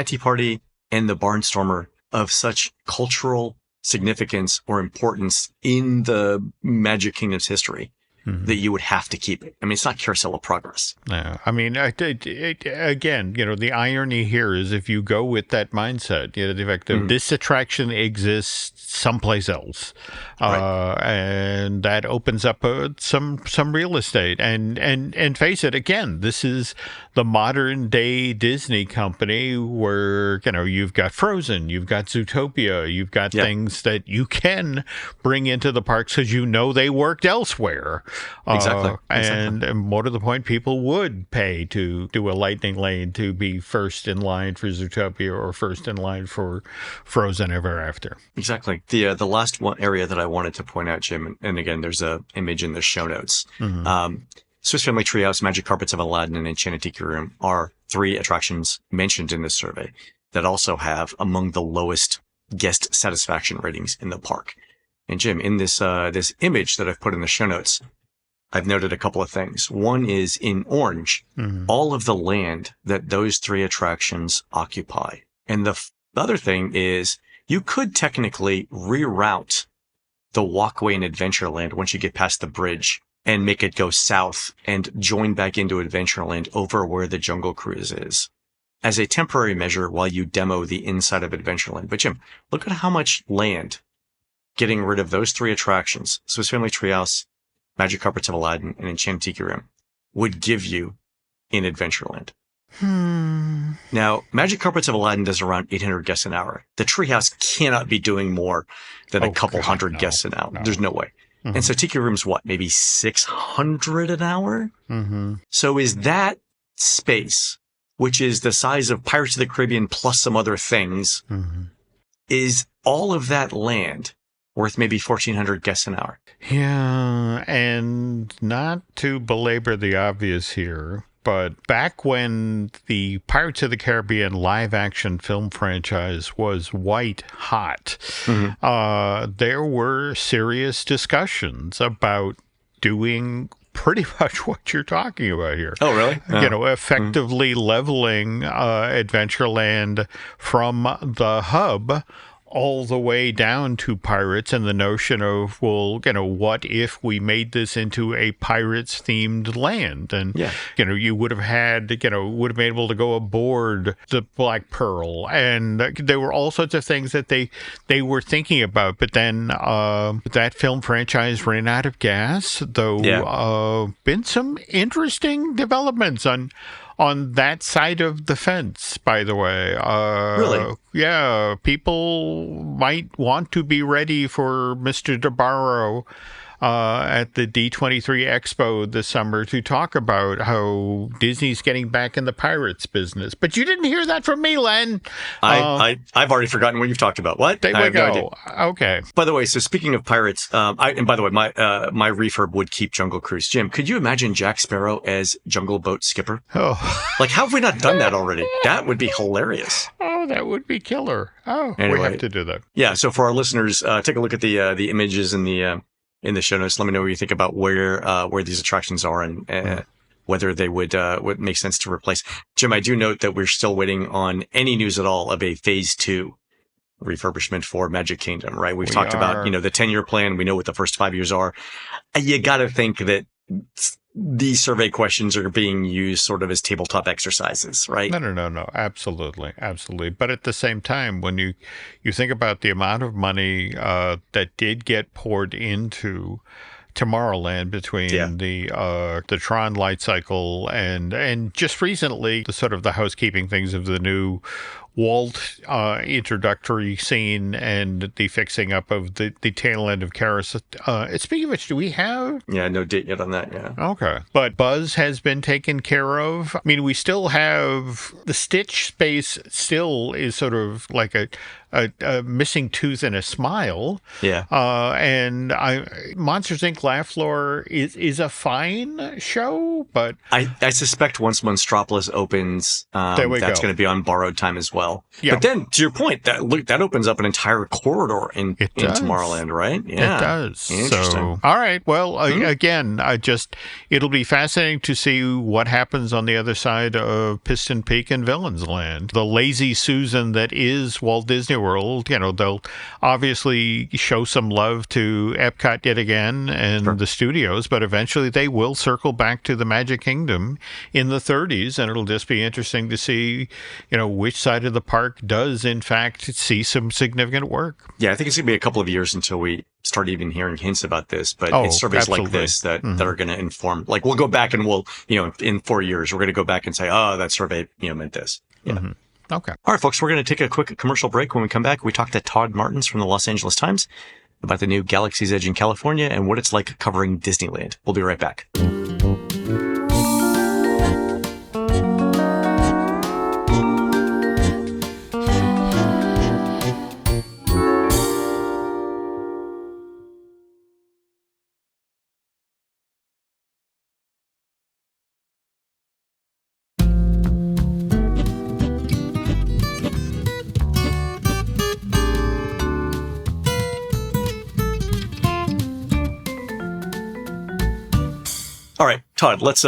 Tea Party and the Barnstormer of such cultural significance or importance in the Magic Kingdom's history that you would have to keep it. I mean, it's not Carousel of Progress. No, I mean, again, the irony here is if you go with that mindset, the fact that this attraction exists someplace else, and that opens up some real estate. And face it, again, this is the modern day Disney company where, you've got Frozen, you've got Zootopia, you've got things that you can bring into the parks because they worked elsewhere. Exactly. And more to the point, people would pay to do a Lightning Lane to be first in line for Zootopia or first in line for Frozen Ever After. Exactly. The last one area that I wanted to point out, Jim, and again, there's a image in the show notes. Swiss Family Treehouse, Magic Carpets of Aladdin, and Enchanted Tiki Room are 3 attractions mentioned in this survey that also have among the lowest guest satisfaction ratings in the park. And Jim, in this image that I've put in the show notes, I've noted a couple of things. One is in orange, all of the land that those 3 attractions occupy. And the other thing is you could technically reroute the walkway in Adventureland once you get past the bridge and make it go south and join back into Adventureland over where the Jungle Cruise is as a temporary measure while you demo the inside of Adventureland. But Jim, look at how much land getting rid of those 3 attractions, Swiss Family Treehouse, Magic Carpets of Aladdin, and Enchanted Tiki Room, would give you in Adventureland. Now, Magic Carpets of Aladdin does around 800 guests an hour. The Treehouse cannot be doing more than a couple hundred guests an hour. There's no way. And so Tiki Room's what, maybe 600 an hour? So is that space, which is the size of Pirates of the Caribbean plus some other things, is all of that land worth maybe 1,400 guests an hour? Yeah, and not to belabor the obvious here, but back when the Pirates of the Caribbean live-action film franchise was white hot, there were serious discussions about doing pretty much what you're talking about here. Oh, really? Effectively leveling Adventureland from the hub all the way down to Pirates, and the notion of, what if we made this into a Pirates themed land? And, you would have had, would have been able to go aboard the Black Pearl. And there were all sorts of things that they were thinking about. But then that film franchise ran out of gas, though been some interesting developments on that side of the fence, by the way. Really? Yeah, people might want to be ready for Mr. DeBarro at the D23 Expo this summer to talk about how Disney's getting back in the pirates business. But you didn't hear that from me, Len. I've already forgotten what you've talked about. What? There we go. Okay. By the way, so speaking of pirates, and by the way, my refurb would keep Jungle Cruise. Jim, could you imagine Jack Sparrow as Jungle Boat skipper? Oh. Like, how have we not done that already? That would be hilarious. Oh, that would be killer. Oh, anyway, we have to do that. Yeah. So for our listeners, take a look at the images in the show notes. Let me know what you think about where these attractions are and whether they would make sense to replace. Jim, I do note that we're still waiting on any news at all of a phase 2 refurbishment for Magic Kingdom, right? We've talked about, the 10-year plan. We know what the first 5 years are. You got to think that these survey questions are being used sort of as tabletop exercises, right? No. Absolutely. But at the same time, when you think about the amount of money that did get poured into Tomorrowland between the Tron light cycle and just recently the sort of the housekeeping things of the new Walt introductory scene and the fixing up of the tail end of Carousel. Speaking of which, do we have? Yeah, no date yet on that, yeah. Okay. But Buzz has been taken care of. I mean, we still have the Stitch space still is sort of like a missing tooth and a smile. Yeah. And Monsters, Inc. Laugh Floor is a fine show, but I suspect once Monstropolis opens, that's going to be on borrowed time as well. Yeah. But then, to your point, that opens up an entire corridor in Tomorrowland, right? Yeah, it does. Interesting. So, all right. Well, again, it'll be fascinating to see what happens on the other side of Piston Peak and Villains Land. The lazy Susan that is Walt Disney World, they'll obviously show some love to Epcot yet again and the studios, but eventually they will circle back to the Magic Kingdom in the 30s, and it'll just be interesting to see, which side of the park does, in fact, see some significant work. Yeah, I think it's going to be a couple of years until we start even hearing hints about this, but it's surveys like this that are going to inform. Like, we'll go back and we'll, in 4 years, we're going to go back and say, oh, that survey, meant this. Yeah. Mm-hmm. Okay. All right, folks, we're going to take a quick commercial break. When we come back, we talk to Todd Martens from the Los Angeles Times about the new Galaxy's Edge in California and what it's like covering Disneyland. We'll be right back. All right, Todd, let's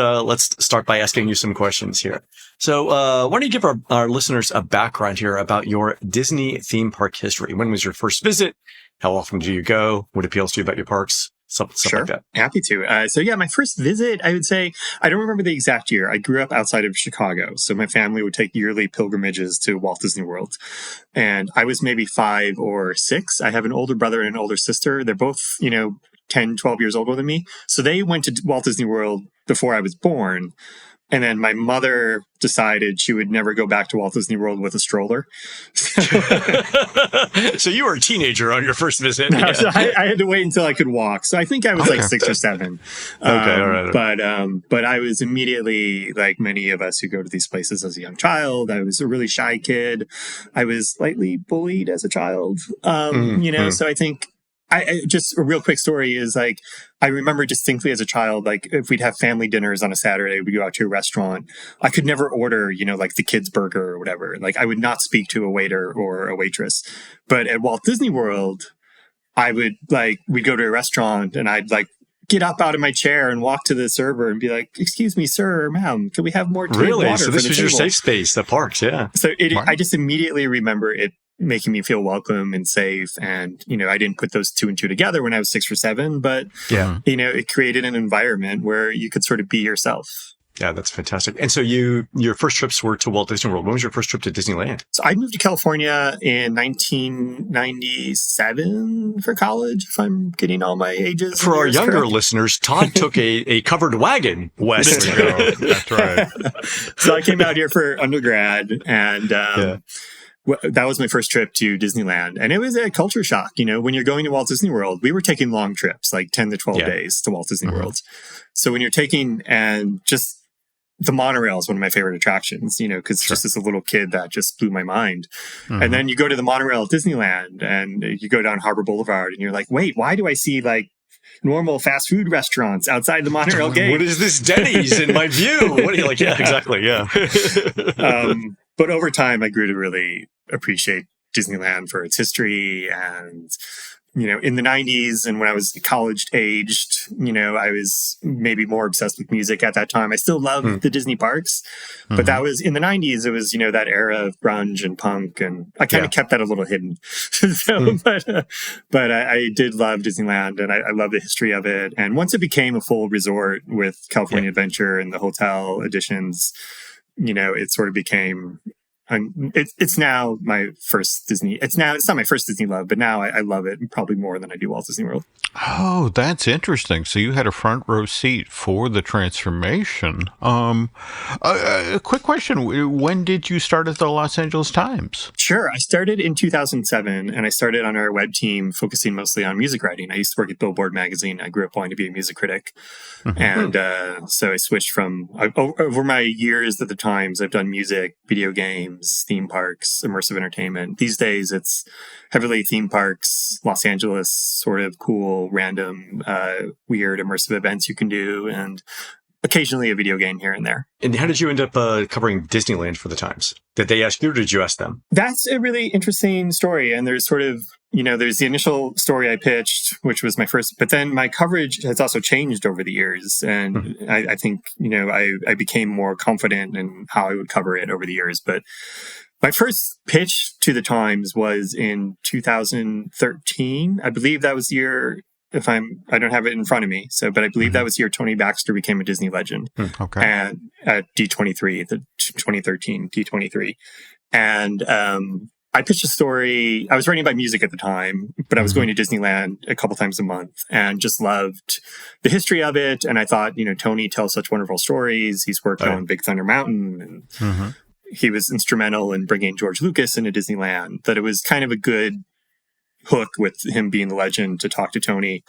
start by asking you some questions here. So why don't you give our listeners a background here about your Disney theme park history? When was your first visit? How often do you go? What appeals to you about your parks? Something like that. Happy to. So my first visit, I would say, I don't remember the exact year. I grew up outside of Chicago. So my family would take yearly pilgrimages to Walt Disney World. And I was maybe 5 or 6. I have an older brother and an older sister. They're both, 10, 12 years older than me. So they went to Walt Disney World before I was born. And then my mother decided she would never go back to Walt Disney World with a stroller. So you were a teenager on your first visit. No, so I had to wait until I could walk. So I think I was like 6 or 7. Okay, all right. But I was immediately, like many of us who go to these places as a young child, I was a really shy kid. I was slightly bullied as a child. So I think just a real quick story is like, I remember distinctly as a child, like if we'd have family dinners on a Saturday, we'd go out to a restaurant. I could never order, like the kids' burger or whatever. Like I would not speak to a waiter or a waitress. But at Walt Disney World, we'd go to a restaurant and I'd get up out of my chair and walk to the server and be like, "Excuse me, sir or ma'am, can we have more tea and water?" So this was your safe space, the parks, yeah. So I just immediately remember it making me feel welcome and safe. And, I didn't put those 2 and 2 together when I was 6 or 7, but, it created an environment where you could sort of be yourself. Yeah, that's fantastic. And so your first trips were to Walt Disney World. When was your first trip to Disneyland? So I moved to California in 1997 for college, if I'm getting all my ages. For our younger listeners, Todd took a covered wagon west. There we go. That's right. So I came out here for undergrad and that was my first trip to Disneyland, and it was a culture shock. When you're going to Walt Disney World, we were taking long trips, like 10 to 12 days to Walt Disney World. So when you're taking, and just the monorail is one of my favorite attractions, because just as a little kid, that just blew my mind. And then you go to the monorail at Disneyland, and you go down Harbor Boulevard, and you're like, wait, why do I see like normal fast food restaurants outside the monorail gate? What is this Denny's in my view? What are you like? Yeah, exactly. Yeah. But over time, I grew to really appreciate Disneyland for its history. And, in the 90s, and when I was college aged, I was maybe more obsessed with music at that time. I still loved the Disney parks, but that was in the 90s. It was, that era of grunge and punk, and I kind of kept that a little hidden. But I did love Disneyland, and I love the history of it. And once it became a full resort with California Adventure and the hotel additions, it sort of became, it's now my first Disney. It's not my first Disney love, but now I love it probably more than I do Walt Disney World. Oh, that's interesting. So you had a front row seat for the transformation. A quick question. When did you start at the Los Angeles Times? Sure. I started in 2007, and I started on our web team focusing mostly on music writing. I used to work at Billboard magazine. I grew up wanting to be a music critic. And so I switched from, over my years at the Times, I've done music, video games, theme parks, immersive entertainment. These days, it's heavily theme parks, Los Angeles, sort of cool, random, weird immersive events you can do, and occasionally a video game here and there. And how did you end up covering Disneyland for the Times? Did they ask you, or did you ask them? That's a really interesting story. And there's sort of, there's the initial story I pitched, which was my first, but then my coverage has also changed over the years. And I think, I became more confident in how I would cover it over the years. But my first pitch to the Times was in 2013. I believe that was the year, I don't have it in front of me. But I believe that was the year Tony Baxter became a Disney legend. Okay. And at D23, the 2013 D23. And, I pitched a story. I was writing about music at the time, but I was going to Disneyland a couple times a month and just loved the history of it. And I thought, Tony tells such wonderful stories. He's worked on Big Thunder Mountain, and he was instrumental in bringing George Lucas into Disneyland, that it was kind of a good hook with him being the legend to talk to Tony.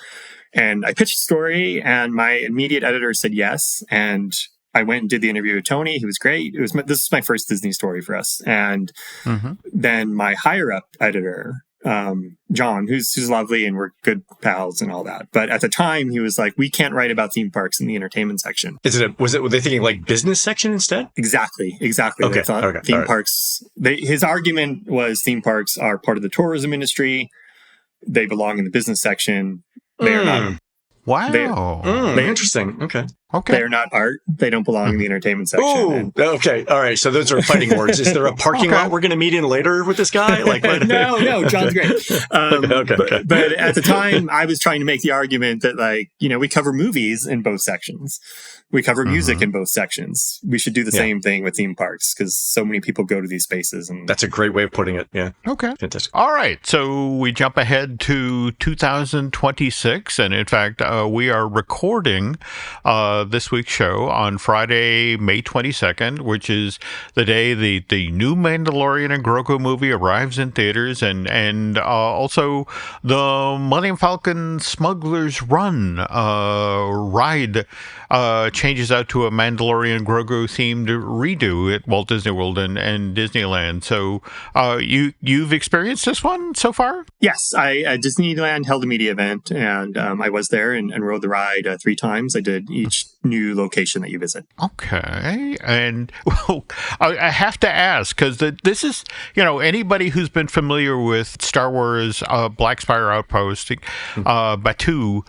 And I pitched the story, and my immediate editor said yes. And I went and did the interview with Tony. He was great. This is my first Disney story for us. And then my higher up editor, John, who's lovely, and we're good pals and all that. But at the time, he was like, we can't write about theme parks in the entertainment section. Were they thinking like business section instead? Exactly. Okay. They thought theme parks, his argument was theme parks are part of the tourism industry. They belong in the business section. They are not. Wow. Interesting. Okay. They're not art. They don't belong in the entertainment section. Okay. All right. So those are fighting words. Is there a parking lot we're going to meet in later with this guy? No, John's great. But at the time, I was trying to make the argument that, we cover movies in both sections. We cover music in both sections. We should do the same thing with theme parks, because so many people go to these spaces. And that's a great way of putting it. Yeah. Okay. Fantastic. All right. So we jump ahead to 2026. And in fact, we are recording this week's show on Friday, May 22nd, which is the day the new Mandalorian and Grogu movie arrives in theaters, and also the Millennium Falcon Smugglers Run ride changes out to a Mandalorian Grogu themed redo at Walt Disney World and Disneyland. So you've experienced this one so far? Yes, Disneyland held a media event, and I was there and rode the ride 3 times. I did each new location that you visit. Okay. And I have to ask, because this is, anybody who's been familiar with Star Wars Black Spire Outpost, Batuu,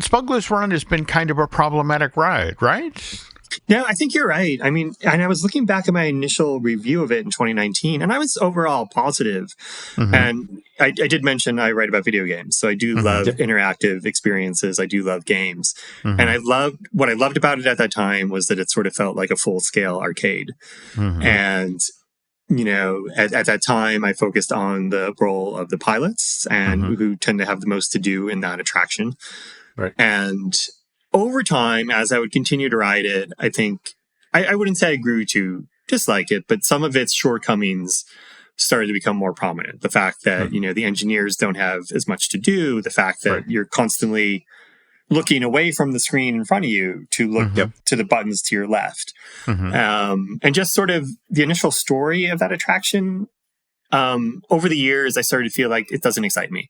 Smugglers Run has been kind of a problematic ride, right? No, I think you're right. I mean, and I was looking back at my initial review of it in 2019, and I was overall positive. And I did mention I write about video games, so I do love interactive experiences. I do love games. And what I loved about it at that time was that it sort of felt like a full-scale arcade. And at that time, I focused on the role of the pilots, and who tend to have the most to do in that attraction. Right. And over time, as I would continue to ride it, I think I wouldn't say I grew to dislike it, but some of its shortcomings started to become more prominent. The fact that, the engineers don't have as much to do, the fact that you're constantly looking away from the screen in front of you to look to the buttons to your left. And just sort of the initial story of that attraction, over the years, I started to feel like it doesn't excite me.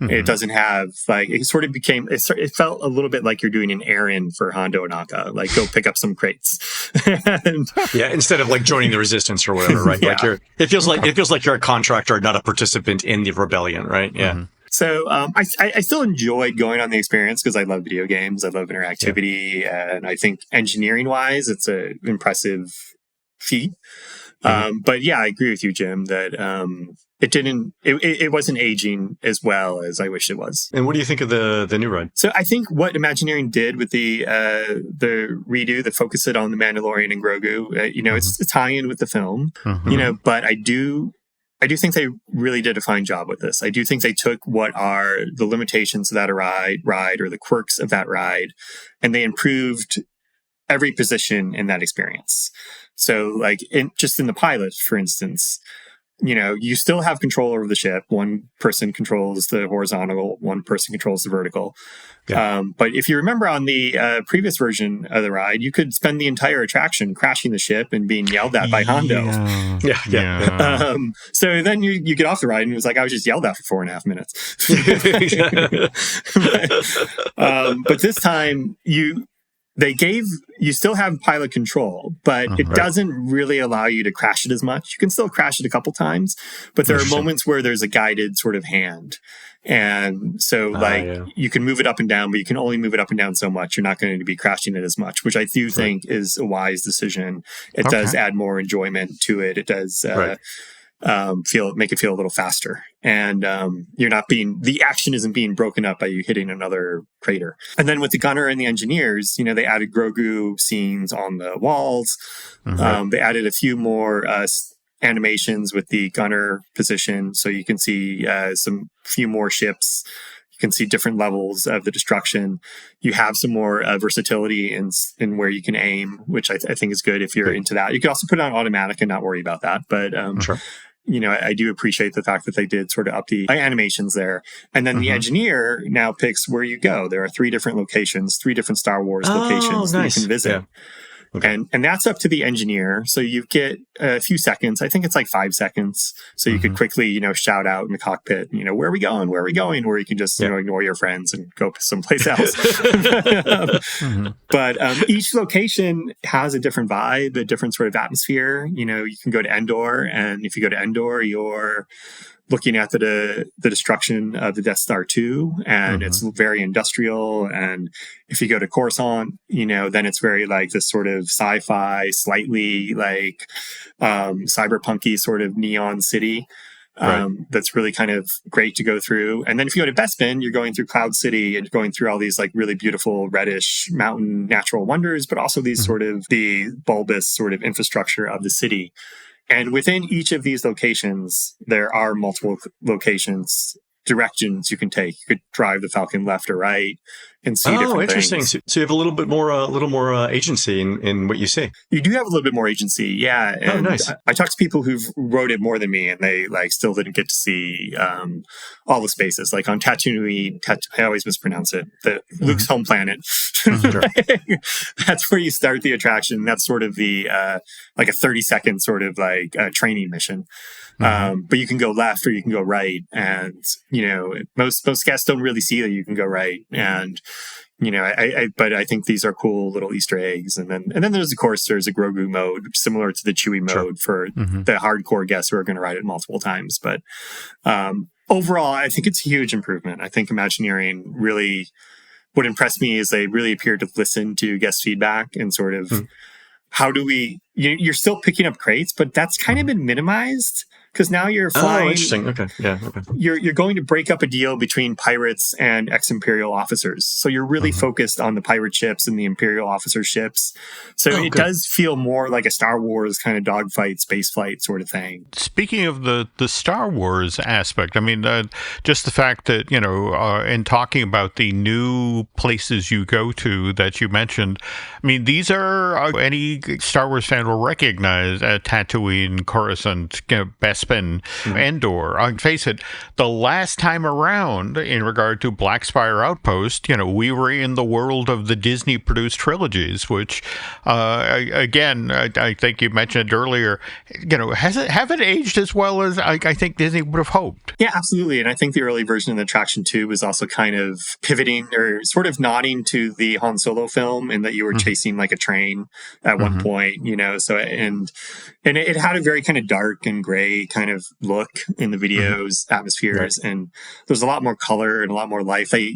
It doesn't have, like, it sort of became, it felt a little bit like you're doing an errand for Hondo Ohnaka, like go pick up some crates. Instead of like joining the resistance or whatever, right? Like it feels like you're a contractor, not a participant in the rebellion, right? Yeah. So I still enjoyed going on the experience because I love video games. I love interactivity. And I think engineering-wise, it's an impressive feat. But yeah, I agree with you, Jim, that it wasn't aging as well as I wish it was. And what do you think of the new ride? So I think what Imagineering did with the redo, that focus it on the Mandalorian and Grogu, it's a tie-in with the film, but I do think they really did a fine job with this. I do think they took what are the limitations of that ride or the quirks of that ride, and they improved every position in that experience. So like in the pilot, for instance, you still have control over the ship. One person controls the horizontal, one person controls the vertical. But if you remember on the previous version of the ride, you could spend the entire attraction crashing the ship and being yelled at by Hondo. So then you get off the ride and it was like, I was just yelled at for 4.5 minutes. But this time you still have pilot control, but it doesn't really allow you to crash it as much. You can still crash it a couple times, but there are moments where there's a guided sort of hand. And so you can move it up and down, but you can only move it up and down so much. You're not going to be crashing it as much, which I do think is a wise decision. It does add more enjoyment to it. It does make it feel a little faster, and the action isn't being broken up by you hitting another crater. And then with the gunner and the engineers, they added Grogu scenes on the walls. They added a few more animations with the gunner position, so you can see few more ships. You can see different levels of the destruction. You have some more versatility in where you can aim, which I think is good if you're into that. You can also put it on automatic and not worry about that. But I do appreciate the fact that they did sort of up the animations there. And then the engineer now picks where you go. There are 3 different locations, 3 different Star Wars locations that you can visit. Yeah. Okay. And that's up to the engineer. So you get a few seconds. I think it's like 5 seconds. So you could quickly, shout out in the cockpit, where are we going? Where are we going? Or you can just, ignore your friends and go someplace else. But each location has a different vibe, a different sort of atmosphere. You can go to Endor, and if you go to Endor, you're looking at the destruction of the Death Star 2, and it's very industrial. And if you go to Coruscant, then it's very like this sort of sci-fi, slightly like cyberpunky sort of neon city. That's really kind of great to go through. And then if you go to Bespin, you're going through Cloud City and going through all these like really beautiful reddish mountain natural wonders, but also these sort of the bulbous sort of infrastructure of the city. And within each of these locations, there are multiple directions you can take. You could drive the Falcon left or right and see different things. So you have a little more agency in what you see. You do have a little bit more agency, yeah. And nice. I talked to people who've rode it more than me, and they still didn't get to see all the spaces. Like on Tatooine, I always mispronounce it. Luke's home planet. That's where you start the attraction. That's sort of the like a 30-second sort of like training mission. But you can go left or you can go right, and most guests don't really see that you can go right. And but I think these are cool little Easter eggs. And then there's a Grogu mode similar to the Chewie mode for the hardcore guests who are going to ride it multiple times. But overall, I think it's a huge improvement. I think Imagineering really, what impressed me is they really appeared to listen to guest feedback and sort of how do we, you're still picking up crates, but that's kind of been minimized. Because now you're flying. Oh, interesting. Okay. Yeah. Okay. You're going to break up a deal between pirates and ex-Imperial officers. So you're really focused on the pirate ships and the Imperial officer ships. So it does feel more like a Star Wars kind of dogfight, space flight sort of thing. Speaking of the Star Wars aspect, I mean, just the fact that, in talking about the new places you go to that you mentioned, I mean, these are any Star Wars fan will recognize Tatooine, Coruscant, Bespin, Wasp and Endor. Face it, the last time around, in regard to Black Spire Outpost, we were in the world of the Disney-produced trilogies, which, again, I think you mentioned earlier, haven't aged as well as I think Disney would have hoped. Yeah, absolutely. And I think the early version of the attraction too was also kind of pivoting or sort of nodding to the Han Solo film, in that you were chasing like a train at one point, so and it had a very kind of dark and gray kind of look in the videos, atmospheres, and there's a lot more color and a lot more life. They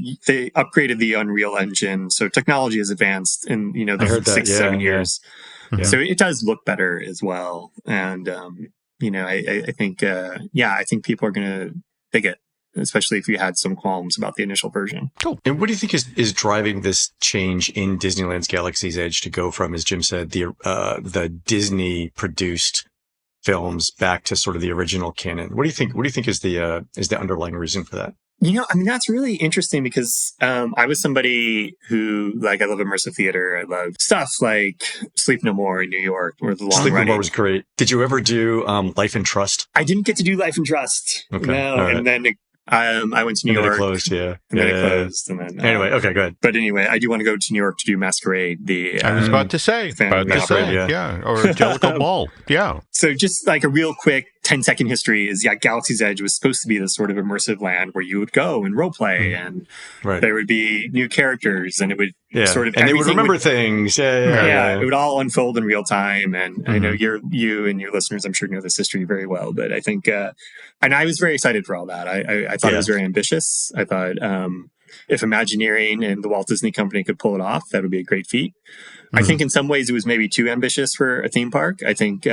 upgraded the Unreal Engine, so technology has advanced in the 6-7 years. Yeah. So it does look better as well. And I think I think people are going to dig it, especially if you had some qualms about the initial version. Cool. And what do you think is driving this change in Disneyland's Galaxy's Edge to go from, as Jim said, the Disney produced films back to sort of the original canon? What do you think is the underlying reason for that? That's really interesting because I was somebody who, I love immersive theater. I love stuff like Sleep No More in New York, or the long Sleep running. No More was great. Did you ever do Life and Trust? I didn't get to do Life and Trust. Okay. No, right. And then I went to New York. And then it closed, yeah. And then it closed. And then, anyway, okay, go ahead. But anyway, I do want to go to New York to do Masquerade. I was about to say, yeah. Or Jellicle Ball, yeah. So just like a real quick 10-second history is, Galaxy's Edge was supposed to be this sort of immersive land where you would go and role play, and there would be new characters, and it would sort of, and they would remember things. It would all unfold in real time. And I know you and your listeners, I'm sure, know this history very well, but I think, and I was very excited for all that. I thought it was very ambitious. I thought, if Imagineering and the Walt Disney Company could pull it off, that would be a great feat. I think in some ways it was maybe too ambitious for a theme park. I think,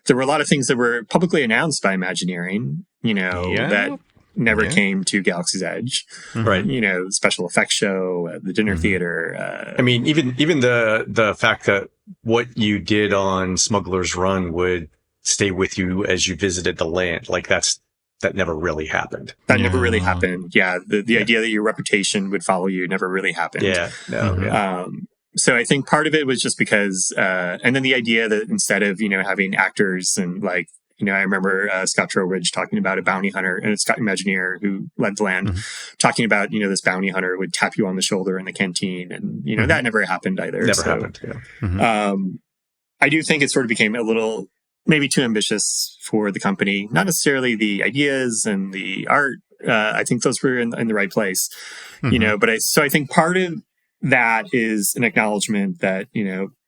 there were a lot of things that were publicly announced by Imagineering, that never came to Galaxy's Edge. Right. Special effects show, the dinner theater. I mean, even the fact that what you did on Smugglers Run would stay with you as you visited the land, that never really happened. That never really happened. Yeah. The idea that your reputation would follow you never really happened. Yeah. No. So I think part of it was just because, and then the idea that instead of, having actors and I remember Scott Trowbridge talking about a bounty hunter, and it's Scott Imagineer who led the land, talking about, this bounty hunter would tap you on the shoulder in the canteen. And, that never happened either. Never happened. Yeah. I do think it sort of became a little, maybe too ambitious for the company. Not necessarily the ideas and the art. I think those were in the right place, but I think part of that is an acknowledgement that,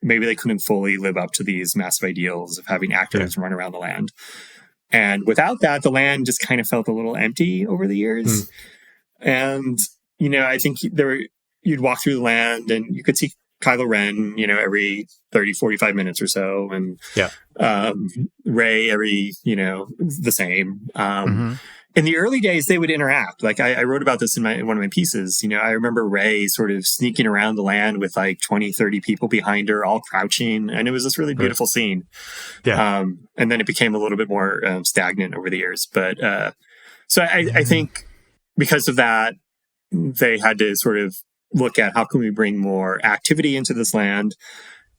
maybe they couldn't fully live up to these massive ideals of having actors run around the land. And without that, the land just kind of felt a little empty over the years. And, I think you'd walk through the land and you could see Kylo Ren, every 30, 45 minutes or so. And Rey every, the same. In the early days, they would interact. I wrote about this in one of my pieces. I remember Rey sort of sneaking around the land with 20, 30 people behind her, all crouching. And it was this really beautiful scene. Yeah. And then it became a little bit more stagnant over the years. But so I think because of that, they had to sort of look at how can we bring more activity into this land.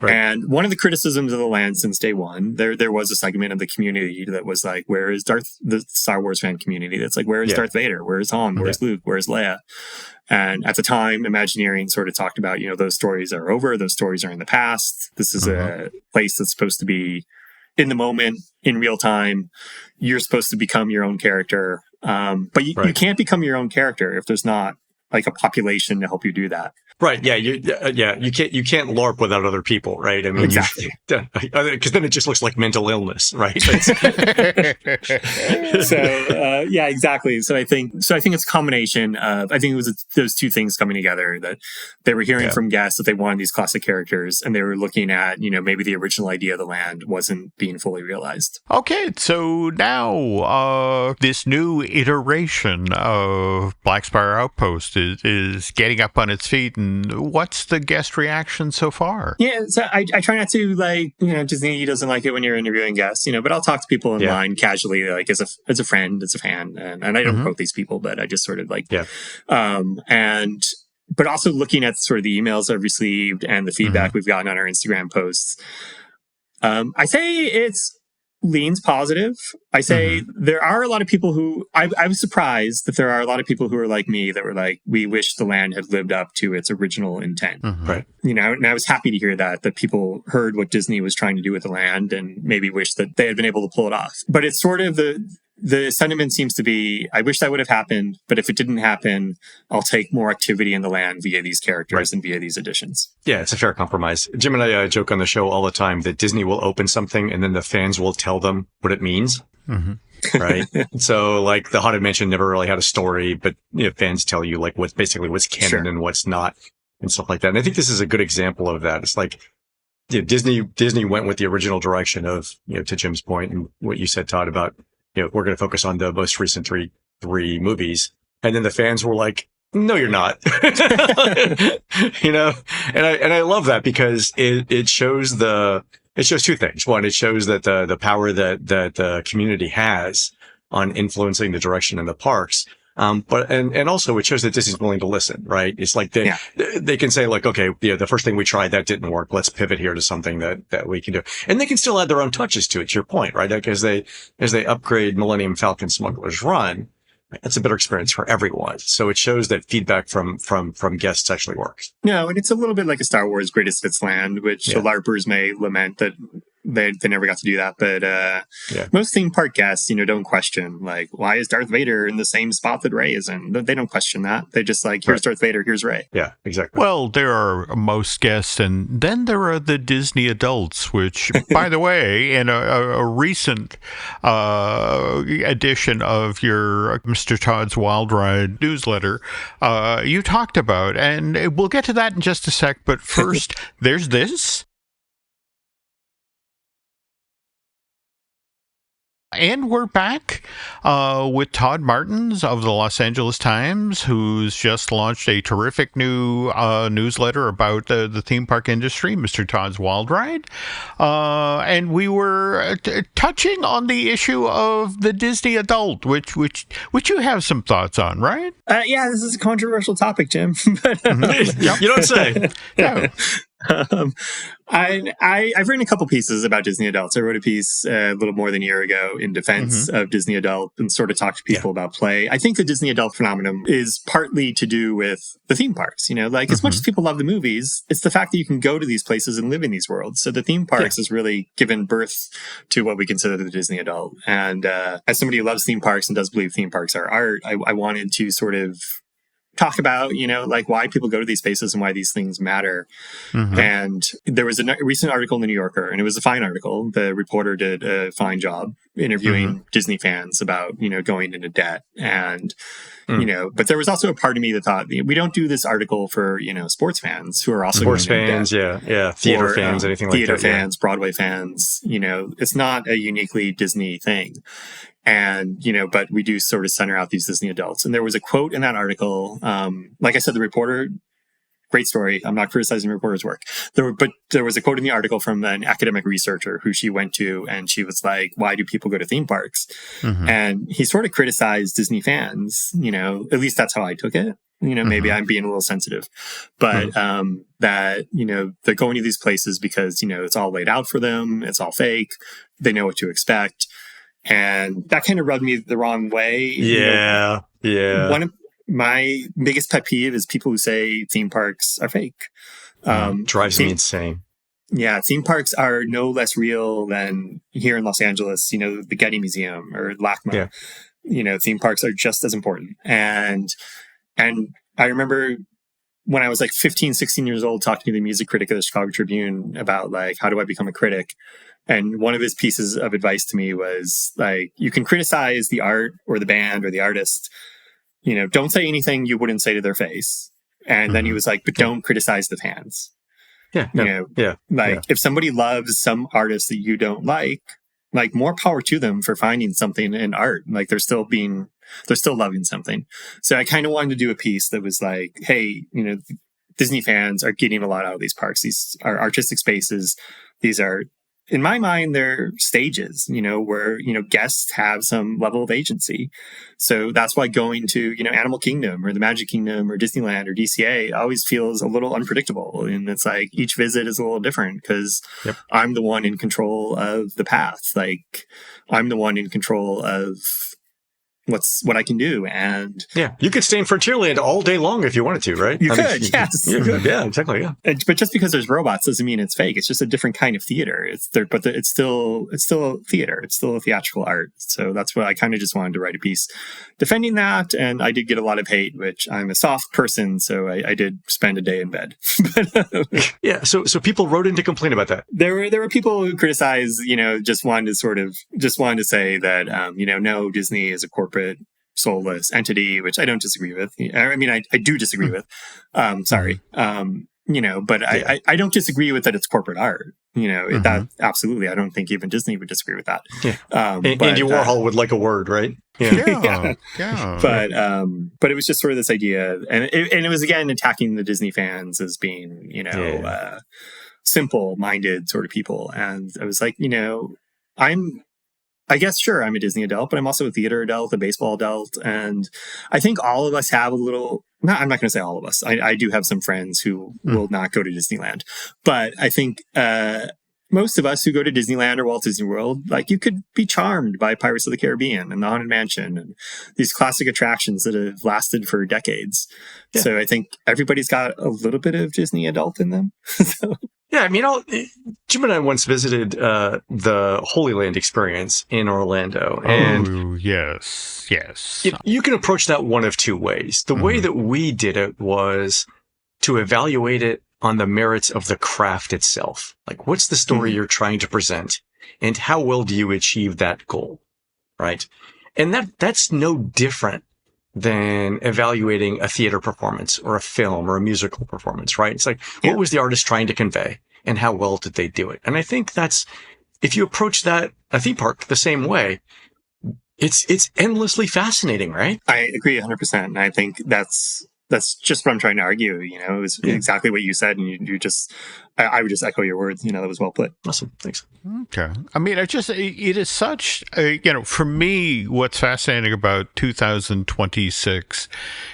Right. And one of the criticisms of the land since day one, there was a segment of the community that was like, where is the Star Wars fan community that's like, where is Darth Vader? Where is Han? Where's Luke? Where's Leia? And at the time, Imagineering sort of talked about, those stories are over. Those stories are in the past. This is a place that's supposed to be in the moment, in real time. You're supposed to become your own character. But you can't become your own character if there's not a population to help you do that. Right. Yeah. You can't LARP without other people. Right. I mean, exactly. Because then it just looks like mental illness. Right. Exactly. So I think it's a combination of, I think it was those two things coming together, that they were hearing from guests that they wanted these classic characters, and they were looking at, maybe the original idea of the land wasn't being fully realized. Okay. So now, this new iteration of Black Spire Outpost is getting up on its feet. And what's the guest reaction so far? Yeah, so I try not to Disney doesn't like it when you're interviewing guests, but I'll talk to people in line casually, as a friend, as a fan, and I don't quote these people, but I just sort of but also looking at sort of the emails I've received and the feedback we've gotten on our Instagram posts. I say it's leans positive. I say there are a lot of people who I was surprised that there are a lot of people who are like me that were like, we wish the land had lived up to its original intent. Right. You know, and I was happy to hear that people heard what Disney was trying to do with the land and maybe wish that they had been able to pull it off. But it's sort of the sentiment seems to be, I wish that would have happened, but if it didn't happen, I'll take more activity in the land via these characters and via these additions. Yeah, it's a fair compromise. Jim and I joke on the show all the time that Disney will open something and then the fans will tell them what it means. Right. So like the Haunted Mansion never really had a story, but fans tell you like what's canon and what's not and stuff like that. And I think this is a good example of that. It's like, Disney went with the original direction of, to Jim's point and what you said, Todd, about, we're going to focus on the most recent three movies. And then the fans were like, no, you're not. And I love that because it shows two things. One, it shows that the power that the community has on influencing the direction in the parks. But also it shows that Disney's willing to listen, right? It's like they can say like, okay, the first thing we tried, that didn't work. Let's pivot here to something that we can do. And they can still add their own touches to it, to your point, right? Like as they upgrade Millennium Falcon Smugglers Run, that's a better experience for everyone. So it shows that feedback from guests actually works. No, and it's a little bit like a Star Wars Greatest Hits Land, which the LARPers may lament that they never got to do that. But most theme park guests, don't question, like, why is Darth Vader in the same spot that Rey is in? They don't question that. They just like, here's Darth Vader, here's Rey. Yeah, exactly. Well, there are most guests, and then there are the Disney adults, which, by the way, in a recent edition of your Mr. Todd's Wild Ride newsletter, you talked about, and we'll get to that in just a sec, but first, there's this. And we're back with Todd Martens of the Los Angeles Times, who's just launched a terrific new newsletter about the theme park industry, Mr. Todd's Wild Ride. And we were touching on the issue of the Disney adult, which you have some thoughts on, right? Yeah, this is a controversial topic, Jim. But, You don't say. Yeah. I've written a couple pieces about Disney adults. I wrote a piece a little more than a year ago in defense of Disney adult and sort of talked to people about play. I think the Disney adult phenomenon is partly to do with the theme parks. As much as people love the movies, it's the fact that you can go to these places and live in these worlds. So the theme parks has really given birth to what we consider the Disney adult. And as somebody who loves theme parks and does believe theme parks are art, I wanted to sort of talk about, like why people go to these spaces and why these things matter. And there was a recent article in the New Yorker, and it was a fine article. The reporter did a fine job interviewing Disney fans about, going into debt. And, but there was also a part of me that thought, we don't do this article for, sports fans who are also sports fans, theater fans, anything like that. Theater fans, Broadway fans, it's not a uniquely Disney thing. And, but we do sort of center out these Disney adults. And there was a quote in that article. Like I said, the reporter, great story. I'm not criticizing the reporter's work. But there was a quote in the article from an academic researcher who she went to, and she was like, why do people go to theme parks? And he sort of criticized Disney fans, at least that's how I took it. Maybe I'm being a little sensitive, but, that, they're going to these places because, it's all laid out for them. It's all fake. They know what to expect. And that kind of rubbed me the wrong way. Yeah. One of my biggest pet peeve is people who say theme parks are fake. Drives me insane. Yeah, theme parks are no less real than here in Los Angeles, the Getty Museum or LACMA. Yeah. Theme parks are just as important. And I remember when I was like 15, 16 years old, talking to the music critic of the Chicago Tribune about like, how do I become a critic? And one of his pieces of advice to me was like, you can criticize the art or the band or the artist, don't say anything you wouldn't say to their face. And then he was like, but don't criticize the fans. If somebody loves some artist that you don't like, more power to them for finding something in art. Like they're still loving something. So I kind of wanted to do a piece that was like, hey, Disney fans are getting a lot out of these parks. These are artistic spaces. These are in my mind, they're stages, where, guests have some level of agency. So that's why going to, Animal Kingdom or the Magic Kingdom or Disneyland or DCA always feels a little unpredictable. And it's like each visit is a little different because I'm the one in control of the path. Like I'm the one in control of what I can do. And you could stay in Frontierland all day long if you wanted to, right? You could. Yeah, exactly. Yeah. But just because there's robots doesn't mean it's fake. It's just a different kind of theater. It's still theater. It's still a theatrical art. So that's what I kind of just wanted to write a piece defending that. And I did get a lot of hate, which I'm a soft person. So I did spend a day in bed. So people wrote in to complain about that. There were people who criticized, just wanted to say that, no, Disney is a corporate soulless entity, which I don't disagree with. I mean, I do disagree with. Sorry. But I don't disagree with that it's corporate art. That absolutely. I don't think even Disney would disagree with that. Yeah. Andy Warhol would like a word, right? Yeah. But it was just sort of this idea, and it was again attacking the Disney fans as being, simple-minded sort of people. And I was like, I guess, sure, I'm a Disney adult, but I'm also a theater adult, a baseball adult. And I think all of us have I'm not going to say all of us. I do have some friends who will not go to Disneyland. But I think most of us who go to Disneyland or Walt Disney World, like you could be charmed by Pirates of the Caribbean and the Haunted Mansion and these classic attractions that have lasted for decades. Yeah. So I think everybody's got a little bit of Disney adult in them. Yeah, I mean, Jim and I once visited the Holy Land experience in Orlando. And yes. You can approach that one of two ways. The way that we did it was to evaluate it on the merits of the craft itself. Like, what's the story you're trying to present? And how well do you achieve that goal? Right? And that's no different than evaluating a theater performance or a film or a musical performance, right? It's like, what was the artist trying to convey and how well did they do it? And I think if you approach a theme park the same way, it's endlessly fascinating, right? I agree 100%. And I think that's just what I'm trying to argue. It was exactly what you said. And you just, I would just echo your words. That was well put. Awesome. Thanks. Okay. I mean, it is such, for me, what's fascinating about 2026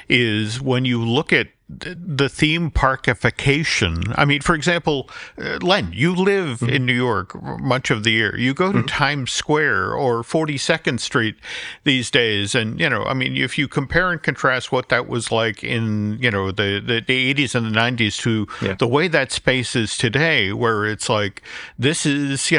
is when you look at the theme parkification. I mean, for example, Len, you live in New York much of the year. You go to Times Square or 42nd Street these days. And, I mean, if you compare and contrast what that was like in, the 80s and the 90s to the way that space is today, where it's like, this is,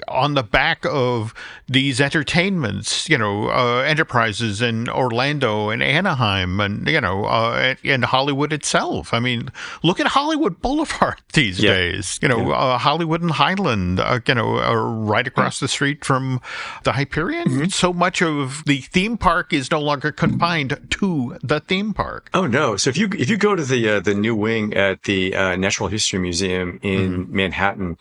on the back of these entertainments, enterprises in Orlando and Anaheim and, and Hollywood itself. I mean, look at Hollywood Boulevard these days. Hollywood and Highland, are right across the street from the Hyperion. So much of the theme park is no longer confined to the theme park. Oh no! So if you go to the new wing at the Natural History Museum in Manhattan,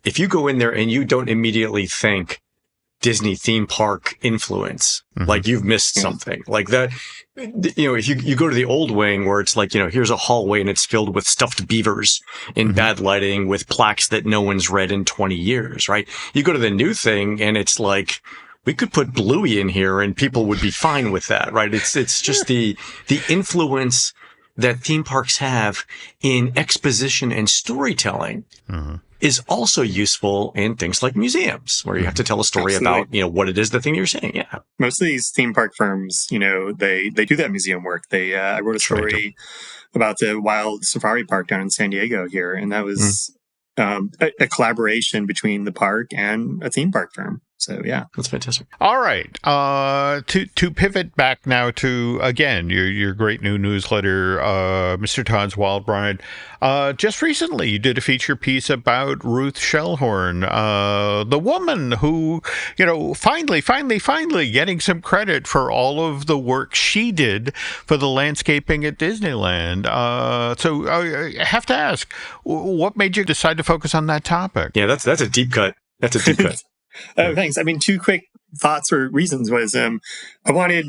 if you go in there and you don't immediately think Disney theme park influence, like you've missed something. Like that, if you go to the old wing where it's like, here's a hallway and it's filled with stuffed beavers in bad lighting with plaques that no one's read in 20 years, right? You go to the new thing and it's like, we could put Bluey in here and people would be fine with that, right? It's just the influence that theme parks have in exposition and storytelling is also useful in things like museums, where you have to tell a story about, what it is, the thing you're saying. Yeah. Most of these theme park firms, they do that museum work. I wrote a story about the Wild Safari Park down in San Diego here, and that was a collaboration between the park and a theme park firm. So yeah, that's fantastic. All right, to pivot back now to again your great new newsletter, Mr. Todd's Wild Ride. Just recently, you did a feature piece about Ruth Shellhorn, the woman who finally getting some credit for all of the work she did for the landscaping at Disneyland. So I have to ask, what made you decide to focus on that topic? Yeah, that's a deep cut. That's a deep cut. Thanks. I mean, two quick thoughts or reasons was I wanted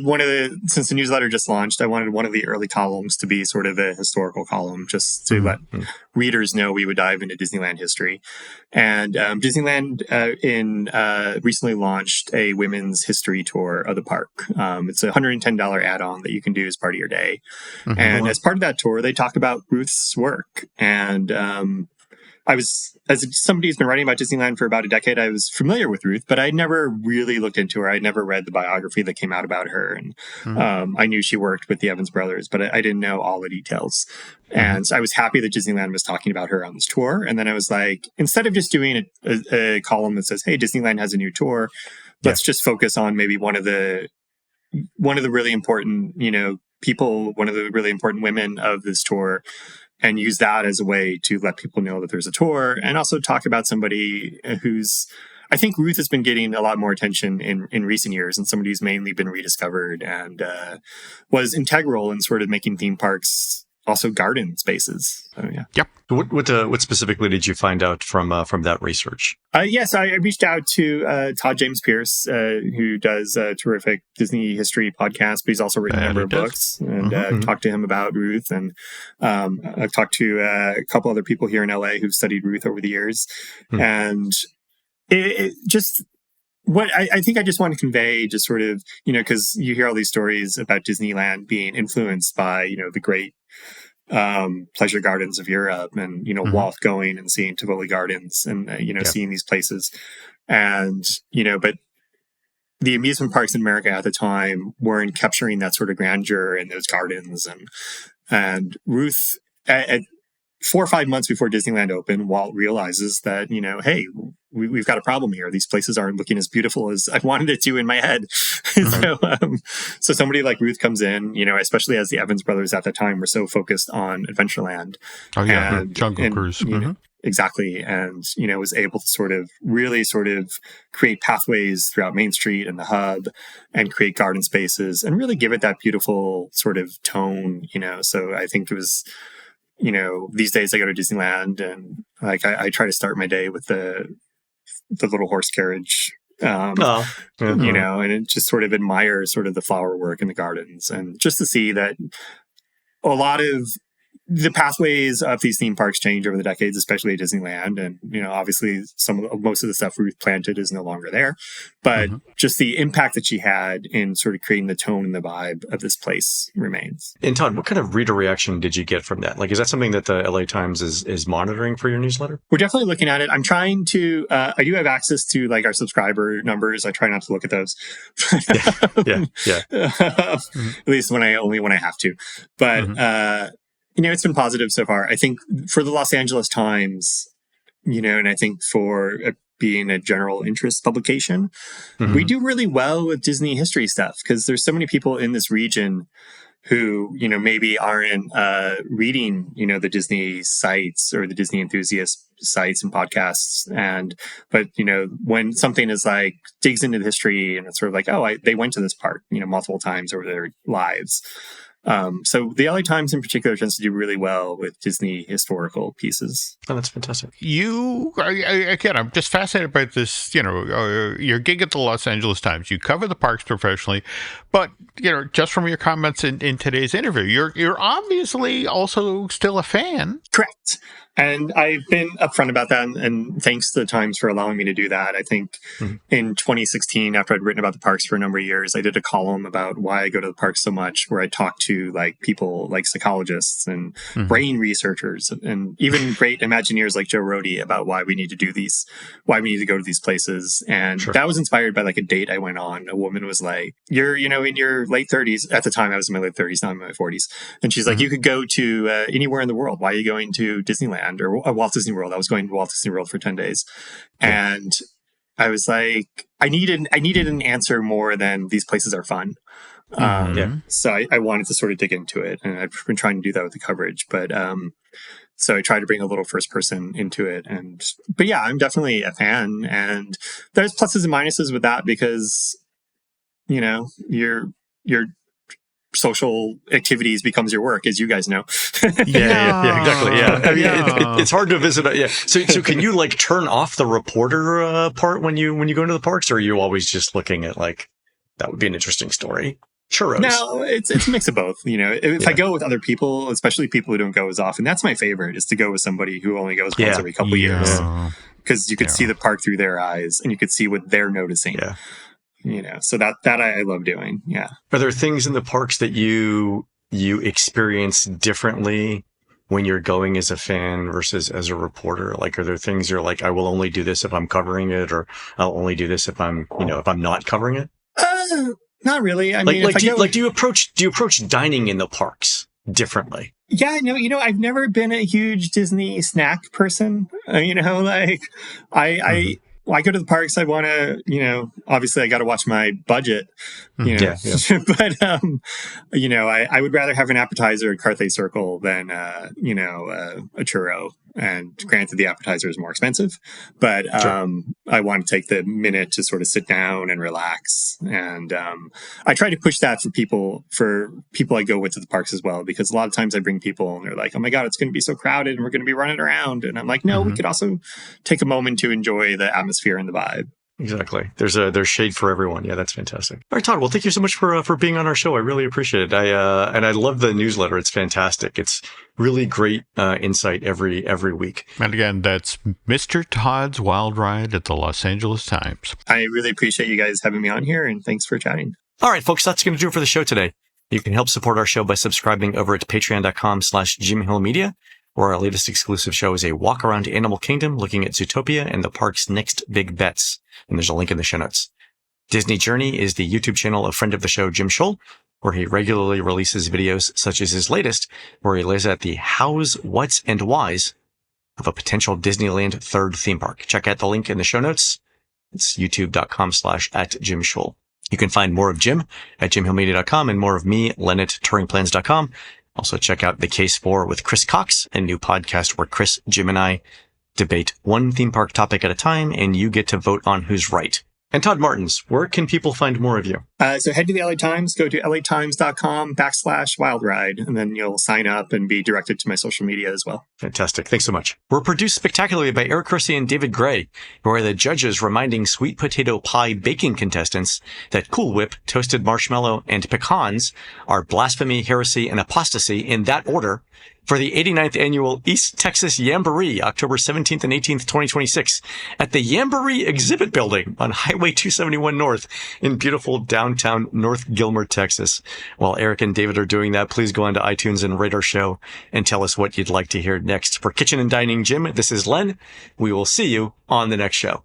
since the newsletter just launched, I wanted one of the early columns to be sort of a historical column, just to let readers know we would dive into Disneyland history. And Disneyland recently launched a women's history tour of the park. It's a $110 add-on that you can do as part of your day. And as part of that tour, they talk about Ruth's work. And as somebody who's been writing about Disneyland for about a decade, I was familiar with Ruth, but I never really looked into her. I'd never read the biography that came out about her. And I knew she worked with the Evans brothers, but I didn't know all the details. And so I was happy that Disneyland was talking about her on this tour. And then I was like, instead of just doing a column that says, hey, Disneyland has a new tour, let's just focus on maybe one of the really important, people, one of the really important women of this tour, and use that as a way to let people know that there's a tour, and also talk about somebody who's, I think Ruth has been getting a lot more attention in recent years, and somebody who's mainly been rediscovered and was integral in sort of making theme parks also garden spaces. So, yeah. Yep. What specifically did you find out from that research? Yes, I reached out to Todd James Pierce, who does a terrific Disney history podcast, but he's also written a number of books, and talked to him about Ruth. And I've talked to a couple other people here in LA who've studied Ruth over the years. And it just... What I think I just want to convey, just sort of, because you hear all these stories about Disneyland being influenced by, the great pleasure gardens of Europe, and, Walt going and seeing Tivoli Gardens and, seeing these places. And, but the amusement parks in America at the time weren't capturing that sort of grandeur in those gardens. And Ruth, at 4 or 5 months before Disneyland opened, Walt realizes that, hey, we've got a problem here. These places aren't looking as beautiful as I wanted it to in my head. So somebody like Ruth comes in, especially as the Evans brothers at that time were so focused on Adventureland. Oh, yeah, Jungle Cruise. Exactly. And, was able to really create pathways throughout Main Street and the hub, and create garden spaces and really give it that beautiful sort of tone, So I think it was... these days I go to Disneyland, and I try to start my day with the little horse carriage, and it just sort of admires sort of the flower work in the gardens, and just to see that a lot of the pathways of these theme parks change over the decades, especially at Disneyland. And, obviously most of the stuff Ruth planted is no longer there, but just the impact that she had in sort of creating the tone and the vibe of this place remains. And Todd, what kind of reader reaction did you get from that? Is that something that the LA Times is monitoring for your newsletter? We're definitely looking at it. I'm trying to, I do have access to our subscriber numbers. I try not to look at those. Yeah. At least when I have to, but, it's been positive so far. I think for the Los Angeles Times, and I think for being a general interest publication, we do really well with Disney history stuff, because there's so many people in this region who, maybe aren't reading, the Disney sites or the Disney enthusiast sites and podcasts. But when something is digs into the history, and it's sort of they went to this park, multiple times over their lives. So the LA Times in particular tends to do really well with Disney historical pieces. Oh, that's fantastic. I'm just fascinated by this, your gig at the Los Angeles Times. You cover the parks professionally, but, just from your comments in today's interview, you're obviously also still a fan. Correct. And I've been upfront about that, and thanks to the Times for allowing me to do that. I think in 2016, after I'd written about the parks for a number of years, I did a column about why I go to the parks so much, where I talked to people like psychologists and brain researchers, and even great Imagineers like Joe Rohde, about why we need to go to these places. And that was inspired by a date I went on. A woman was like, "You're, in your late 30s." At the time, I was in my late 30s, now I'm in my 40s. And she's like, "You could go to anywhere in the world. Why are you going to Disneyland or Walt Disney World?" I was going to Walt Disney World for 10 days. And I was like, I needed an answer more than these places are fun. So I wanted to sort of dig into it, and I've been trying to do that with the coverage. But so I tried to bring a little first person into it. But yeah, I'm definitely a fan, and there's pluses and minuses with that, because, you're social activities becomes your work, as you guys know. Yeah, exactly. Yeah, I mean, it's hard to visit. Yeah. So can you like turn off the reporter part when you go into the parks, or are you always just looking at like that would be an interesting story? Churros. No, it's a mix of both. If I go with other people, especially people who don't go as often, that's my favorite, is to go with somebody who only goes once every couple years, because you could see the park through their eyes and you could see what they're noticing. Yeah. So that I love doing. Yeah. Are there things in the parks that you experience differently when you're going as a fan versus as a reporter? Like, are there things you're like, I will only do this if I'm covering it, or I'll only do this if I'm not covering it? Not really. I mean, do you approach dining in the parks differently? Yeah, no, I've never been a huge Disney snack person. I go to the parks. I want to, obviously I got to watch my budget, Yeah. but, I would rather have an appetizer at Carthay Circle than, a churro. And granted, the appetizer is more expensive, but I want to take the minute to sort of sit down and relax. And I try to push that for people I go with to the parks as well, because a lot of times I bring people and they're like, "Oh my God, it's going to be so crowded and we're going to be running around." And I'm like, "No, we could also take a moment to enjoy the atmosphere and the vibe." Exactly. There's shade for everyone. Yeah, that's fantastic. All right, Todd. Well, thank you so much for being on our show. I really appreciate it. I love the newsletter. It's fantastic. It's really great insight every week. And again, that's Mr. Todd's Wild Ride at the Los Angeles Times. I really appreciate you guys having me on here, and thanks for chatting. All right, folks, that's going to do it for the show today. You can help support our show by subscribing over at patreon.com/JimHillMedia, where our latest exclusive show is a walk around Animal Kingdom looking at Zootopia and the park's next big bets. And there's a link in the show notes. Disney Journey is the YouTube channel of friend of the show, Jim Scholl, where he regularly releases videos such as his latest, where he lays out the hows, whats, and whys of a potential Disneyland third theme park. Check out the link in the show notes. It's youtube.com/@JimScholl. You can find more of Jim at jimhillmedia.com and more of me, Len, at touringplans.com. Also check out The Case For with Chris Cox, a new podcast where Chris, Jim, and I debate one theme park topic at a time, and you get to vote on who's right. And Todd Martens, where can people find more of you? So head to the LA Times, go to latimes.com/wildride, and then you'll sign up and be directed to my social media as well. Fantastic. Thanks so much. We're produced spectacularly by Eric Kersey and David Gray, who are the judges reminding sweet potato pie baking contestants that Cool Whip, toasted marshmallow, and pecans are blasphemy, heresy, and apostasy in that order for the 89th annual East Texas Yamboree, October 17th and 18th, 2026, at the Yamboree Exhibit Building on Highway 271 North in beautiful downtown North Gilmer, Texas. While Eric and David are doing that, please go onto iTunes and rate our show and tell us what you'd like to hear next. For Kitchen and Dining Jim, this is Len. We will see you on the next show.